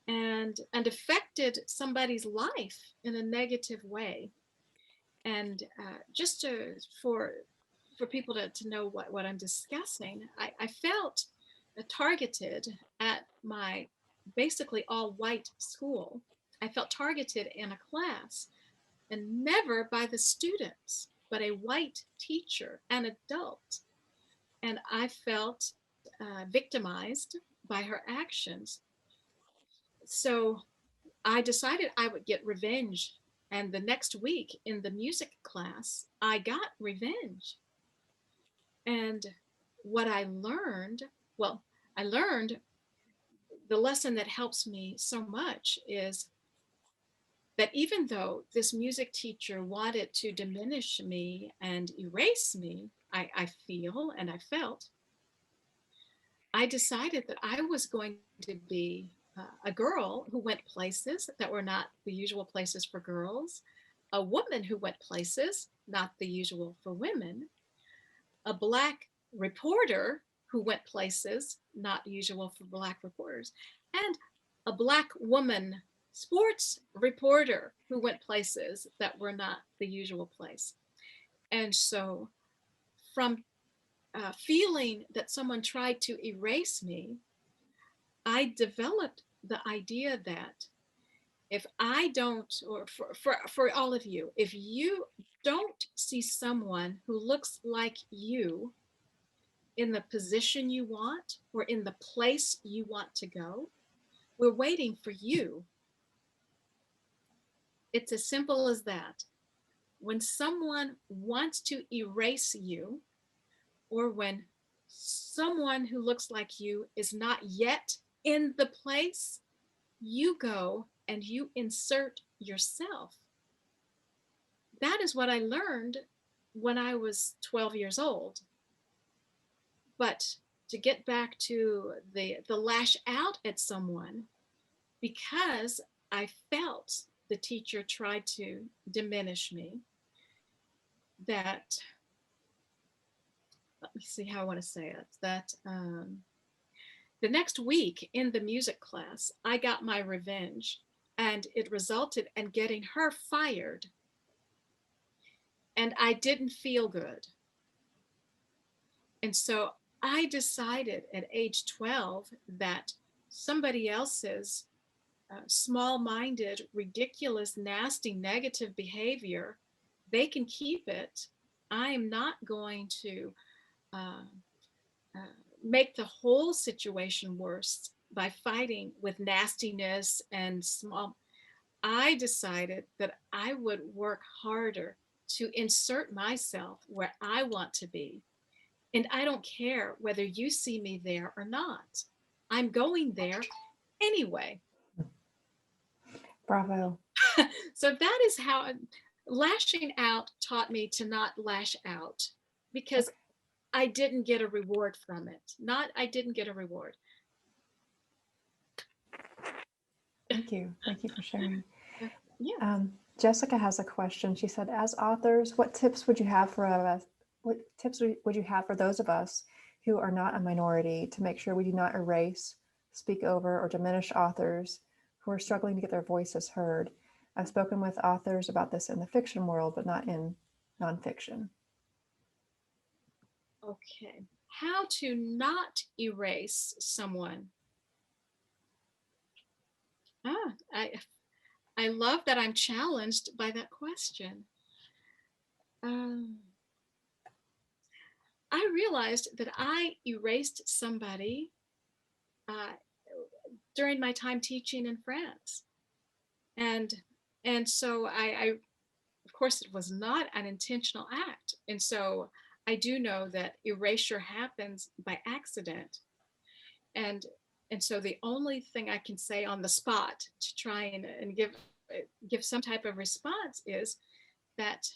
and affected somebody's life in a negative way. And just for people to know what I'm discussing, I felt targeted at my basically all white school. I felt targeted in a class, and never by the students, but a white teacher, an adult. And I felt victimized by her actions. So I decided I would get revenge. And the next week in the music class, I got revenge. And what I learned, well, I learned the lesson that helps me so much is that even though this music teacher wanted to diminish me and erase me, I feel and I felt, I decided that I was going to be a girl who went places that were not the usual places for girls, a woman who went places not the usual for women, a Black reporter who went places not usual for Black reporters, and a Black woman sports reporter who went places that were not the usual place. And so, from feeling that someone tried to erase me, I developed the idea that if I don't, or for all of you, if you don't see someone who looks like you in the position you want or in the place you want to go, we're waiting for you. It's as simple as that. When someone wants to erase you, or when someone who looks like you is not yet in the place, you go and you insert yourself. That is what I learned when I was 12 years old. But to get back to the lash out at someone, because I felt the teacher tried to diminish me, that, let me see how I want to say it, that the next week in the music class, I got my revenge, and it resulted in getting her fired. And I didn't feel good. And so I decided at age 12 that somebody else's small minded, ridiculous, nasty, negative behavior, they can keep it. I am not going to uh, uh, make the whole situation worse by fighting with nastiness and small. I decided that I would work harder to insert myself where I want to be. And I don't care whether you see me there or not. I'm going there anyway. Bravo. So that is how lashing out taught me to not lash out, because Okay. I didn't get a reward from it. Not, I didn't get a reward. Thank you. Thank you for sharing. Yeah. Jessica has a question. She said, as authors, what tips would you have for us? What tips would you have for those of us who are not a minority to make sure we do not erase, speak over, or diminish authors who are struggling to get their voices heard? I've spoken with authors about this in the fiction world, but not in nonfiction. Okay. How to not erase someone. Ah, I love that I'm challenged by that question. Um, I realized that I erased somebody uh, during my time teaching in France, and so I, of course, it was not an intentional act, and so I do know that erasure happens by accident, and so the only thing I can say on the spot to try and give some type of response is that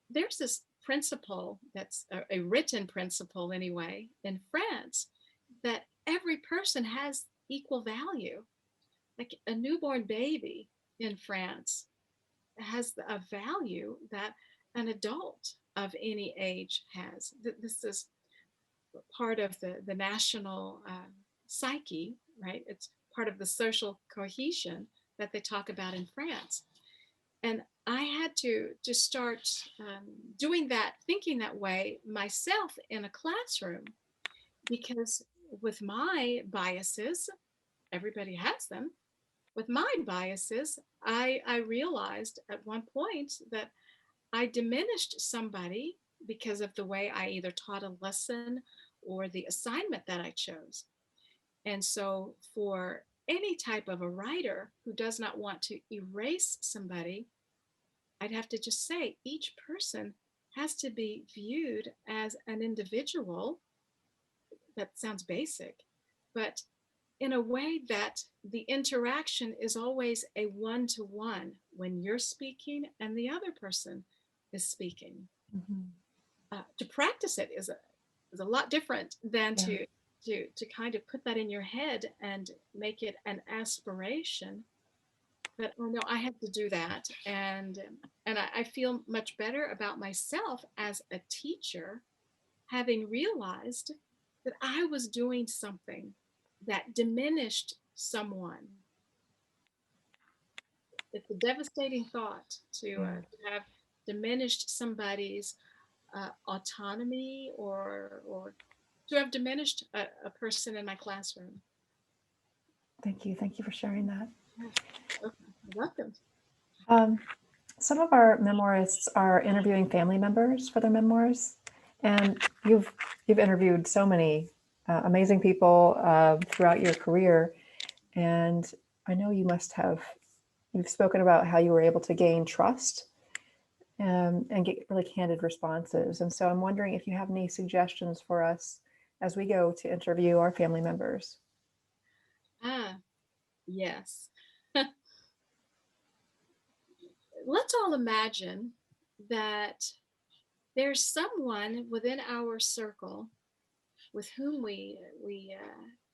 there's this principle that's a written principle anyway in France, that every person has equal value. Like a newborn baby in France has a value that an adult of any age has. This is part of the national psyche, right? It's part of the social cohesion that they talk about in France. And I had to start doing that, thinking that way myself in a classroom, because with my biases, everybody has them. With my biases, I realized at one point that I diminished somebody because of the way I either taught a lesson or the assignment that I chose. And so, for any type of a writer who does not want to erase somebody, I'd have to just say each person has to be viewed as an individual. That sounds basic, but in a way that the interaction is always a one to one when you're speaking and the other person is speaking. Mm-hmm. To practice it is a lot different than Yeah. to kind of put that in your head and make it an aspiration. But oh no, I had to do that, and I feel much better about myself as a teacher, having realized that I was doing something that diminished someone. It's a devastating thought Yeah. to have diminished somebody's autonomy, or to have diminished a person in my classroom. Thank you. Thank you for sharing that. Yeah. Okay. You're welcome. Um, some of our memoirists are interviewing family members for their memoirs, and you've interviewed so many amazing people throughout your career, and I know you've spoken about how you were able to gain trust and get really candid responses. And so I'm wondering if you have any suggestions for us as we go to interview our family members. Ah, yes. Let's all imagine that there's someone within our circle with whom we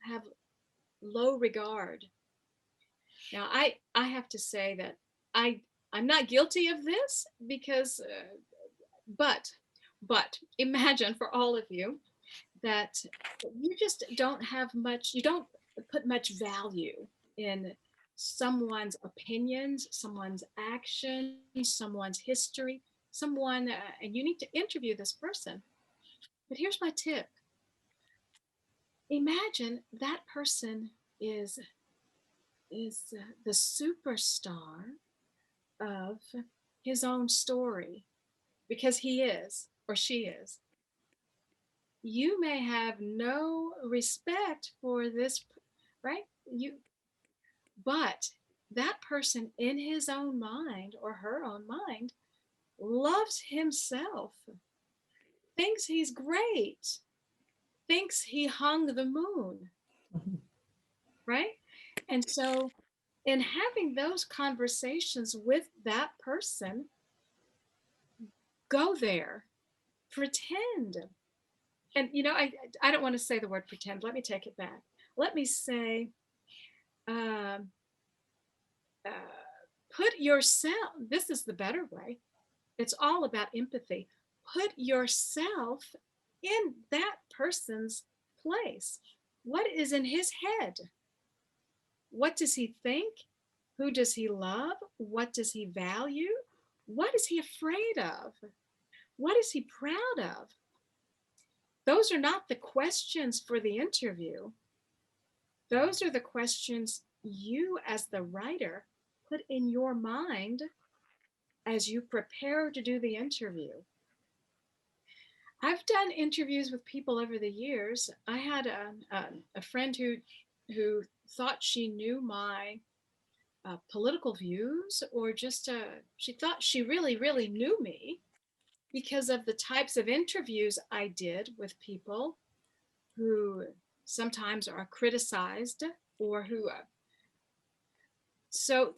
have low regard. Now, I have to say that I'm not guilty of this because, but but imagine for all of you that you just don't have much, you don't put much value in someone's opinions, someone's actions, someone's history, and you need to interview this person. But here's my tip: imagine that person is the superstar of his own story, because he is or she is. You may have no respect for this, right? But that person in his own mind or her own mind loves himself, thinks he's great, thinks he hung the moon, right? And so, in having those conversations with that person, go there, pretend. And I don't want to say the word pretend. Let me take it back. Let me say, um, uh, put yourself. This is the better way. It's all about empathy. Put yourself in that person's place. What is in his head? What does he think? Who does he love? What does he value? What is he afraid of? What is he proud of? Those are not the questions for the interview. Those are the questions you, as the writer, put in your mind as you prepare to do the interview. I've done interviews with people over the years. I had a friend who thought she knew my political views, or just she thought she really knew me because of the types of interviews I did with people who sometimes are criticized, or who so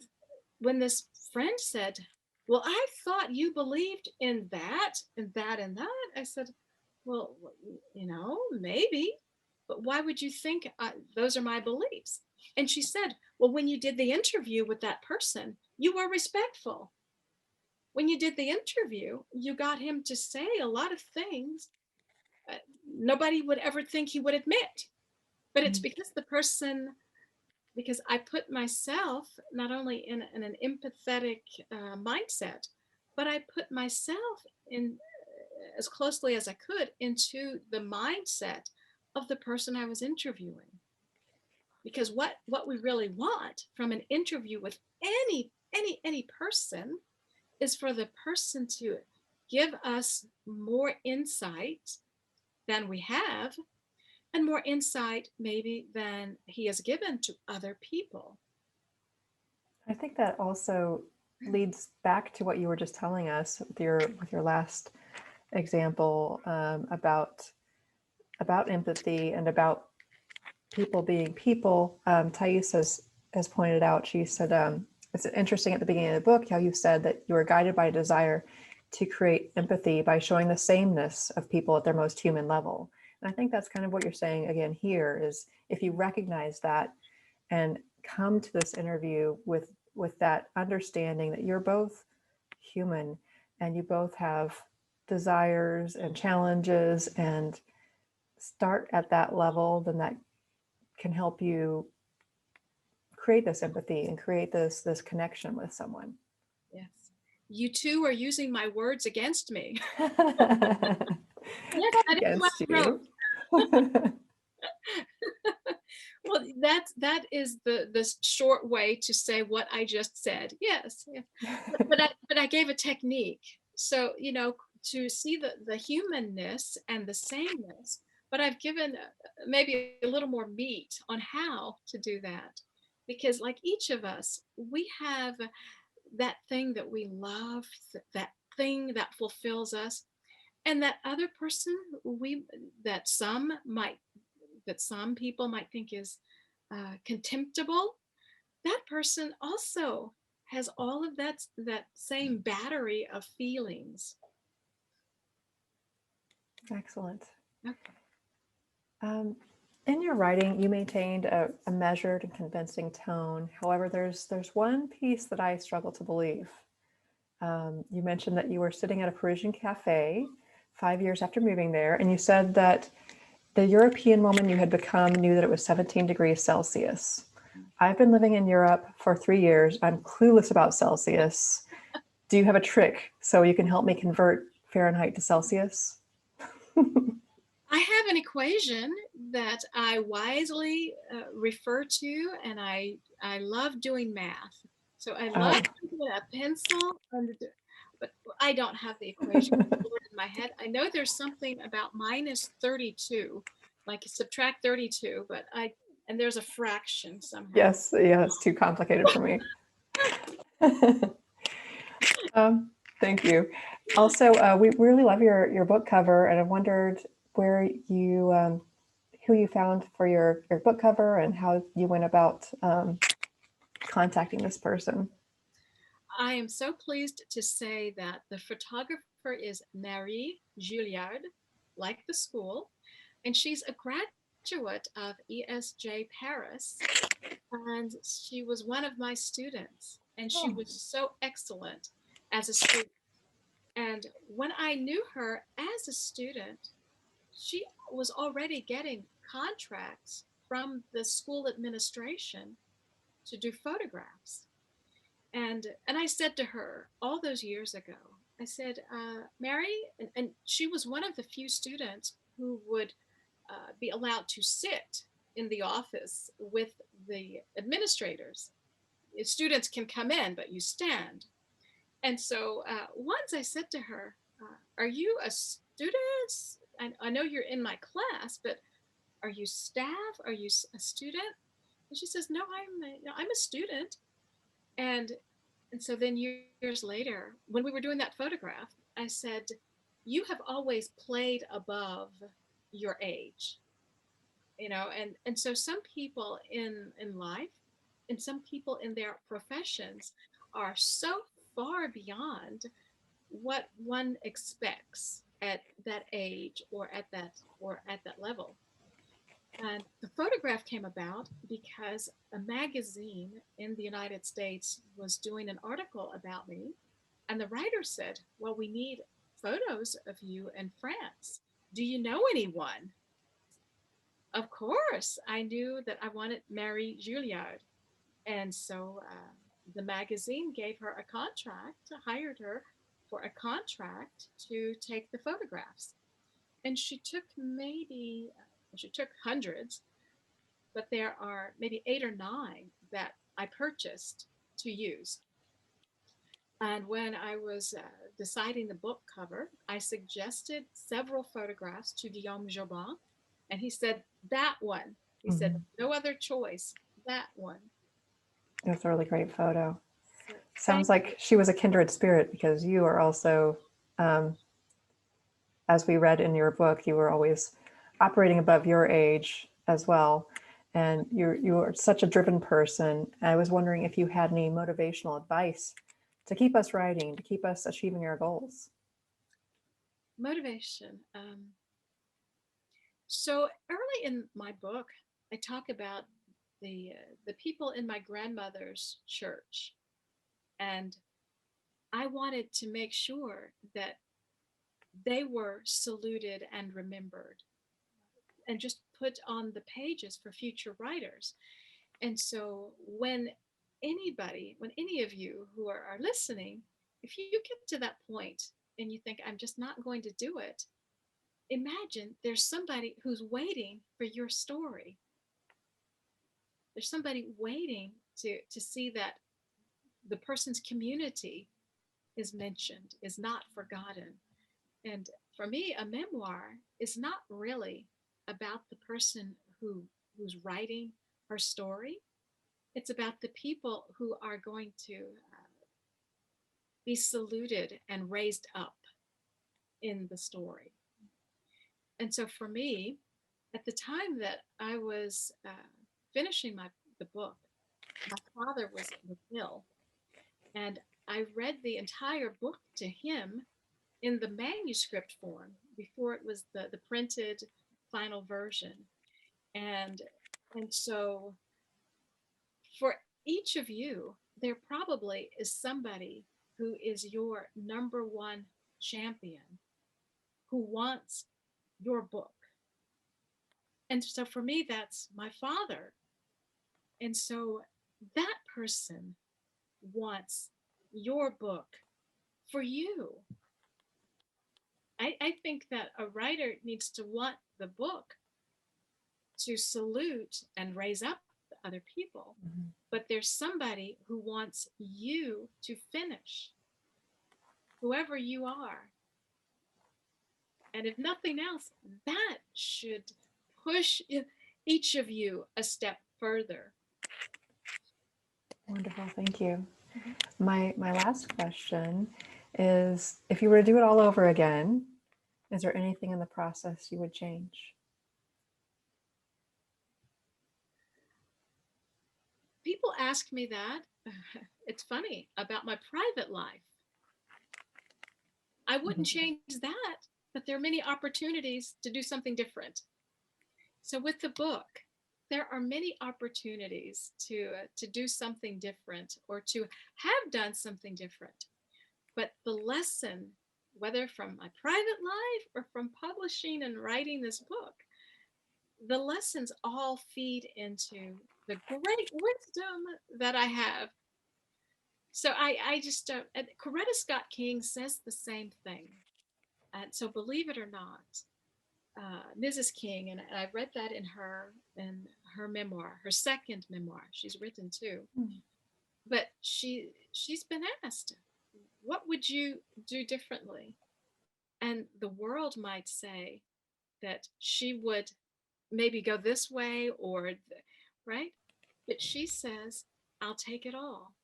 when this friend said, well, I thought you believed in that and that and that, I said, well, maybe, but why would you think those are my beliefs? And she said, well, when you did the interview with that person, you were respectful. When you did the interview, you got him to say a lot of things nobody would ever think he would admit. But it's because I put myself not only in an empathetic mindset, but I put myself in as closely as I could into the mindset of the person I was interviewing. Because what we really want from an interview with any person is for the person to give us more insight than we have, and more insight maybe than he has given to other people. I think that also leads back to what you were just telling us with your last example about empathy and about people being people. Thais has pointed out. She said it's interesting at the beginning of the book how you said that you were guided by a desire to create empathy by showing the sameness of people at their most human level. And I think that's kind of what you're saying again here is if you recognize that and come to this interview with that understanding that you're both human and you both have desires and challenges, and start at that level, then that can help you create this empathy and create this connection with someone. Yes. You two are using my words against me. Yes, Not that is what against I wrote. you. Well, Well, that is the short way to say what I just said. Yes, yeah. But I gave a technique. So, to see the humanness and the sameness, but I've given maybe a little more meat on how to do that. Because like each of us, we have that thing that we love, that thing that fulfills us, and that other person we that some might that some people might think is contemptible, that person also has all of that same battery of feelings. Excellent. Okay. In your writing, you maintained a measured and convincing tone. However, there's one piece that I struggle to believe. You mentioned that you were sitting at a Parisian cafe 5 years after moving there, and you said that the European woman you had become knew that it was 17 degrees Celsius. I've been living in Europe for 3 years. I'm clueless about Celsius. Do you have a trick so you can help me convert Fahrenheit to Celsius? I have an equation that I wisely refer to, and I love doing math. So I love putting a pencil under, but I don't have the equation in my head. I know there's something about minus 32, like subtract 32, and there's a fraction somehow. Yes, yeah, it's too complicated for me. um, Thank you. Also, we really love your book cover, and I wondered where you who you found for your book cover and how you went about contacting this person. I am so pleased to say that the photographer is Marie Gilliard, like the school, and she's a graduate of ESJ Paris, and she was one of my students, and she Oh, was so excellent as a student. And when I knew her as a student, she was already getting contracts from the school administration to do photographs. And I said to her all those years ago, I said, Mary, and she was one of the few students who would be allowed to sit in the office with the administrators. Students can come in, but you stand. And so once I said to her, are you a student? I know you're in my class, but are you staff? Are you a student? And she says, no, I'm a student. And and so then years later, when we were doing that photograph, I said, you have always played above your age, and so some people in life and some people in their professions are so far beyond what one expects at that age or at that level. And the photograph came about because a magazine in the United States was doing an article about me. And the writer said, well, we need photos of you in France. Do you know anyone? Of course, I knew that I wanted Mary Juilliard. And so the magazine gave her a contract, hired her for a contract to take the photographs. And she took hundreds, but there are maybe 8 or 9 that I purchased to use. And when I was deciding the book cover, I suggested several photographs to Guillaume Jobin, and he said, that one. He said, mhm. no other choice, that one. That's a really great photo. So Sounds thank like she was a kindred spirit because you are also, um, as we read in your book, you were always operating above your age as well. And you are such a driven person. I was wondering if you had any motivational advice to keep us writing, to keep us achieving our goals. motivation. So early in my book, I talk about the people in my grandmother's church, and I wanted to make sure that they were saluted and remembered and just put on the pages for future writers. And so when any of you who are listening, if you get to that point and you think, I'm just not going to do it, imagine there's somebody who's waiting for your story. There's somebody waiting to see that the person's community is mentioned, is not forgotten. And for me, a memoir is not really about the person who's writing her story. It's about the people who are going to be saluted and raised up in the story. And so for me, at the time that I was finishing the book, my father was ill, and I read the entire book to him in the manuscript form before it was the printed final version. And and so for each of you, there probably is somebody who is your number one champion who wants your book. And so for me, that's my father. And so that person wants your book for you. I think that a writer needs to want the book to salute and raise up other people. Mhm. But there's somebody who wants you to finish, whoever you are. And if nothing else, that should push each of you a step further. Wonderful, thank you. Mhm. My last question is, if you were to do it all over again, is there anything in the process you would change? People ask me that. It's funny about my private life. I wouldn't Mhm. change that, but there are many opportunities to do something different. So with the book, there are many opportunities to do something different or to have done something different. But the lesson, whether from my private life or from publishing and writing this book, the lessons all feed into the great wisdom that I have. So I just, Coretta Scott King says the same thing. And so believe it or not, Mrs. King, and I read that in her memoir, her second memoir. She's written two, Mm. but she's been asked, "What would you do differently?" And the world might say that she would maybe go this way or right, but she says, "I'll take it all.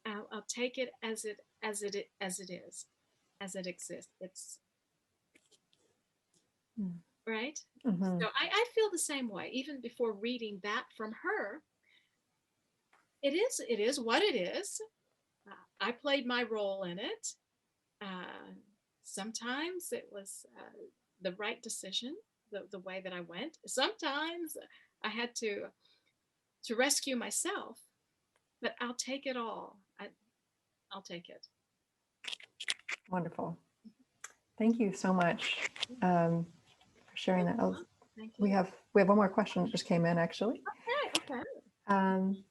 I'll take it as it is, as it exists. It's Mm. right." Mhm. So I feel the same way. Even before reading that from her, it is what it is. I played my role in it. Uh, Sometimes it was the right decision, the way that I went. Sometimes I had to rescue myself, but I'll take it all. I'll take it. Wonderful. Thank you so much for sharing You're that. welcome. Thank We you. have we have one more question that just came in actually. Okay. Um,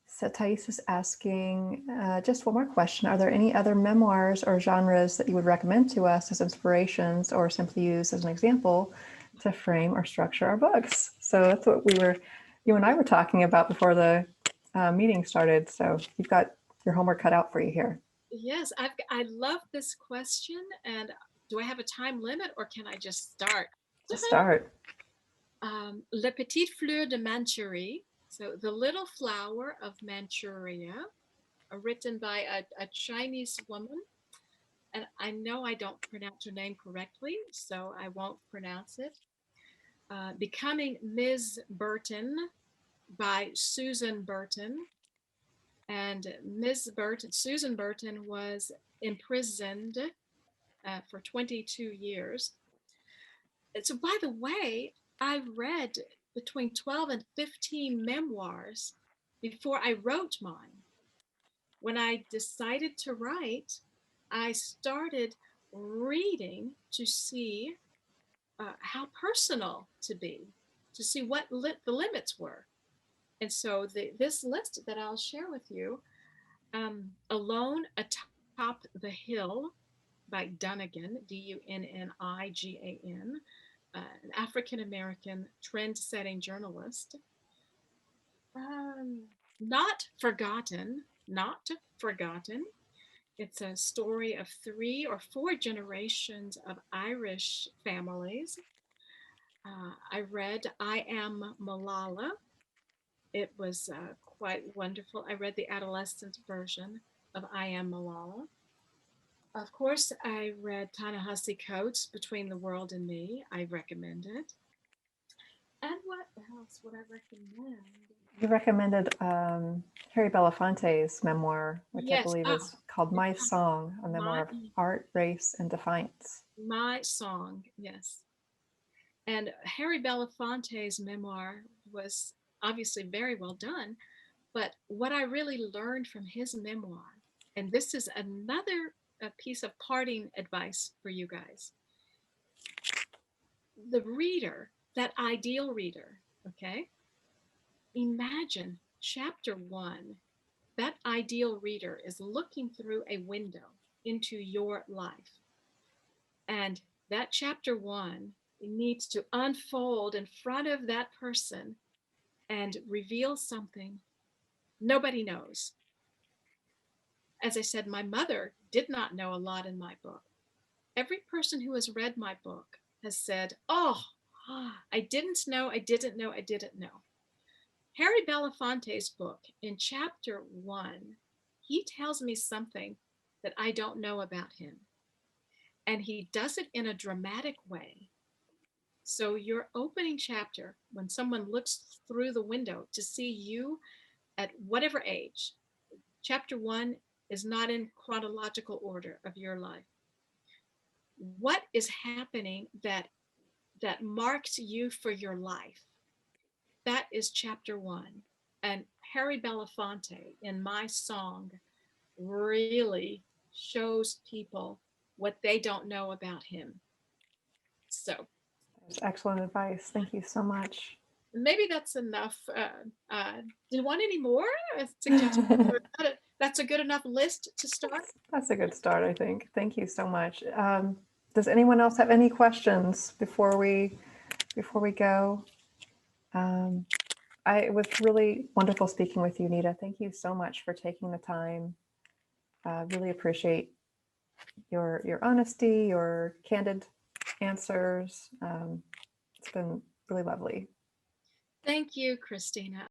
so Thais is asking just one more question. Are there any other memoirs or genres that you would recommend to us as inspirations or simply use as an example to frame or structure our books? So that's what you and I were talking about before the meeting started. So you've got your homework cut out for you here. Yes, I love this question. And do I have a time limit or can I just start? Just start. Le Petit Fleur de Manchurie, so The Little Flower of Manchuria, written by a Chinese woman. And I know I don't pronounce her name correctly, so I won't pronounce it. Becoming Ms. Burton by Susan Burton. And Susan Burton was imprisoned for 22 years. And so, by the way, I read between 12 and 15 memoirs before I wrote mine. When I decided to write, I started reading to see how personal to be, to see what the limits were. And so this list that I'll share with you, Alone Atop the Hill by Dunnigan, Dunnigan, an African American trend setting journalist. Not forgotten, not forgotten. It's a story of 3 or 4 generations of Irish families. I read I Am Malala. It was quite wonderful. I read the adolescent version of I Am Malala. Of course, I read Ta-Nehisi Coates' Between the World and Me. I recommend it. And what else would I recommend? You recommended Harry Belafonte's memoir, which I Yes. believe is called My Song, a memoir my of art, race, and defiance. my song. Yes. And Harry Belafonte's memoir was obviously very well done. But what I really learned from his memoir, and this is another piece of parting advice for you guys, the reader, that ideal reader, okay? Imagine chapter 1, that ideal reader is looking through a window into your life. And that chapter 1 needs to unfold in front of that person and reveal something nobody knows. As I said, my mother did not know a lot in my book. Every person who has read my book has said, "Oh, I didn't know, I didn't know, I didn't know." Harry Belafonte's book, in chapter 1, he tells me something that I don't know about him. And he does it in a dramatic way. So, your opening chapter, when someone looks through the window to see you at whatever age, chapter 1 is not in chronological order of your life. What is happening that marks you for your life? That is chapter 1. And Harry Belafonte in My Song really shows people what they don't know about him. So That's excellent advice. Thank you so much. maybe that's enough. Do you want any more suggestions? That's a good enough list to start. That's a good start, I think. Thank you so much. Does anyone else have any questions before we go? It was really wonderful speaking with you, Nita. Thank you so much for taking the time. Really appreciate your honesty, your candid answers. It's been really lovely. Thank you, Christina.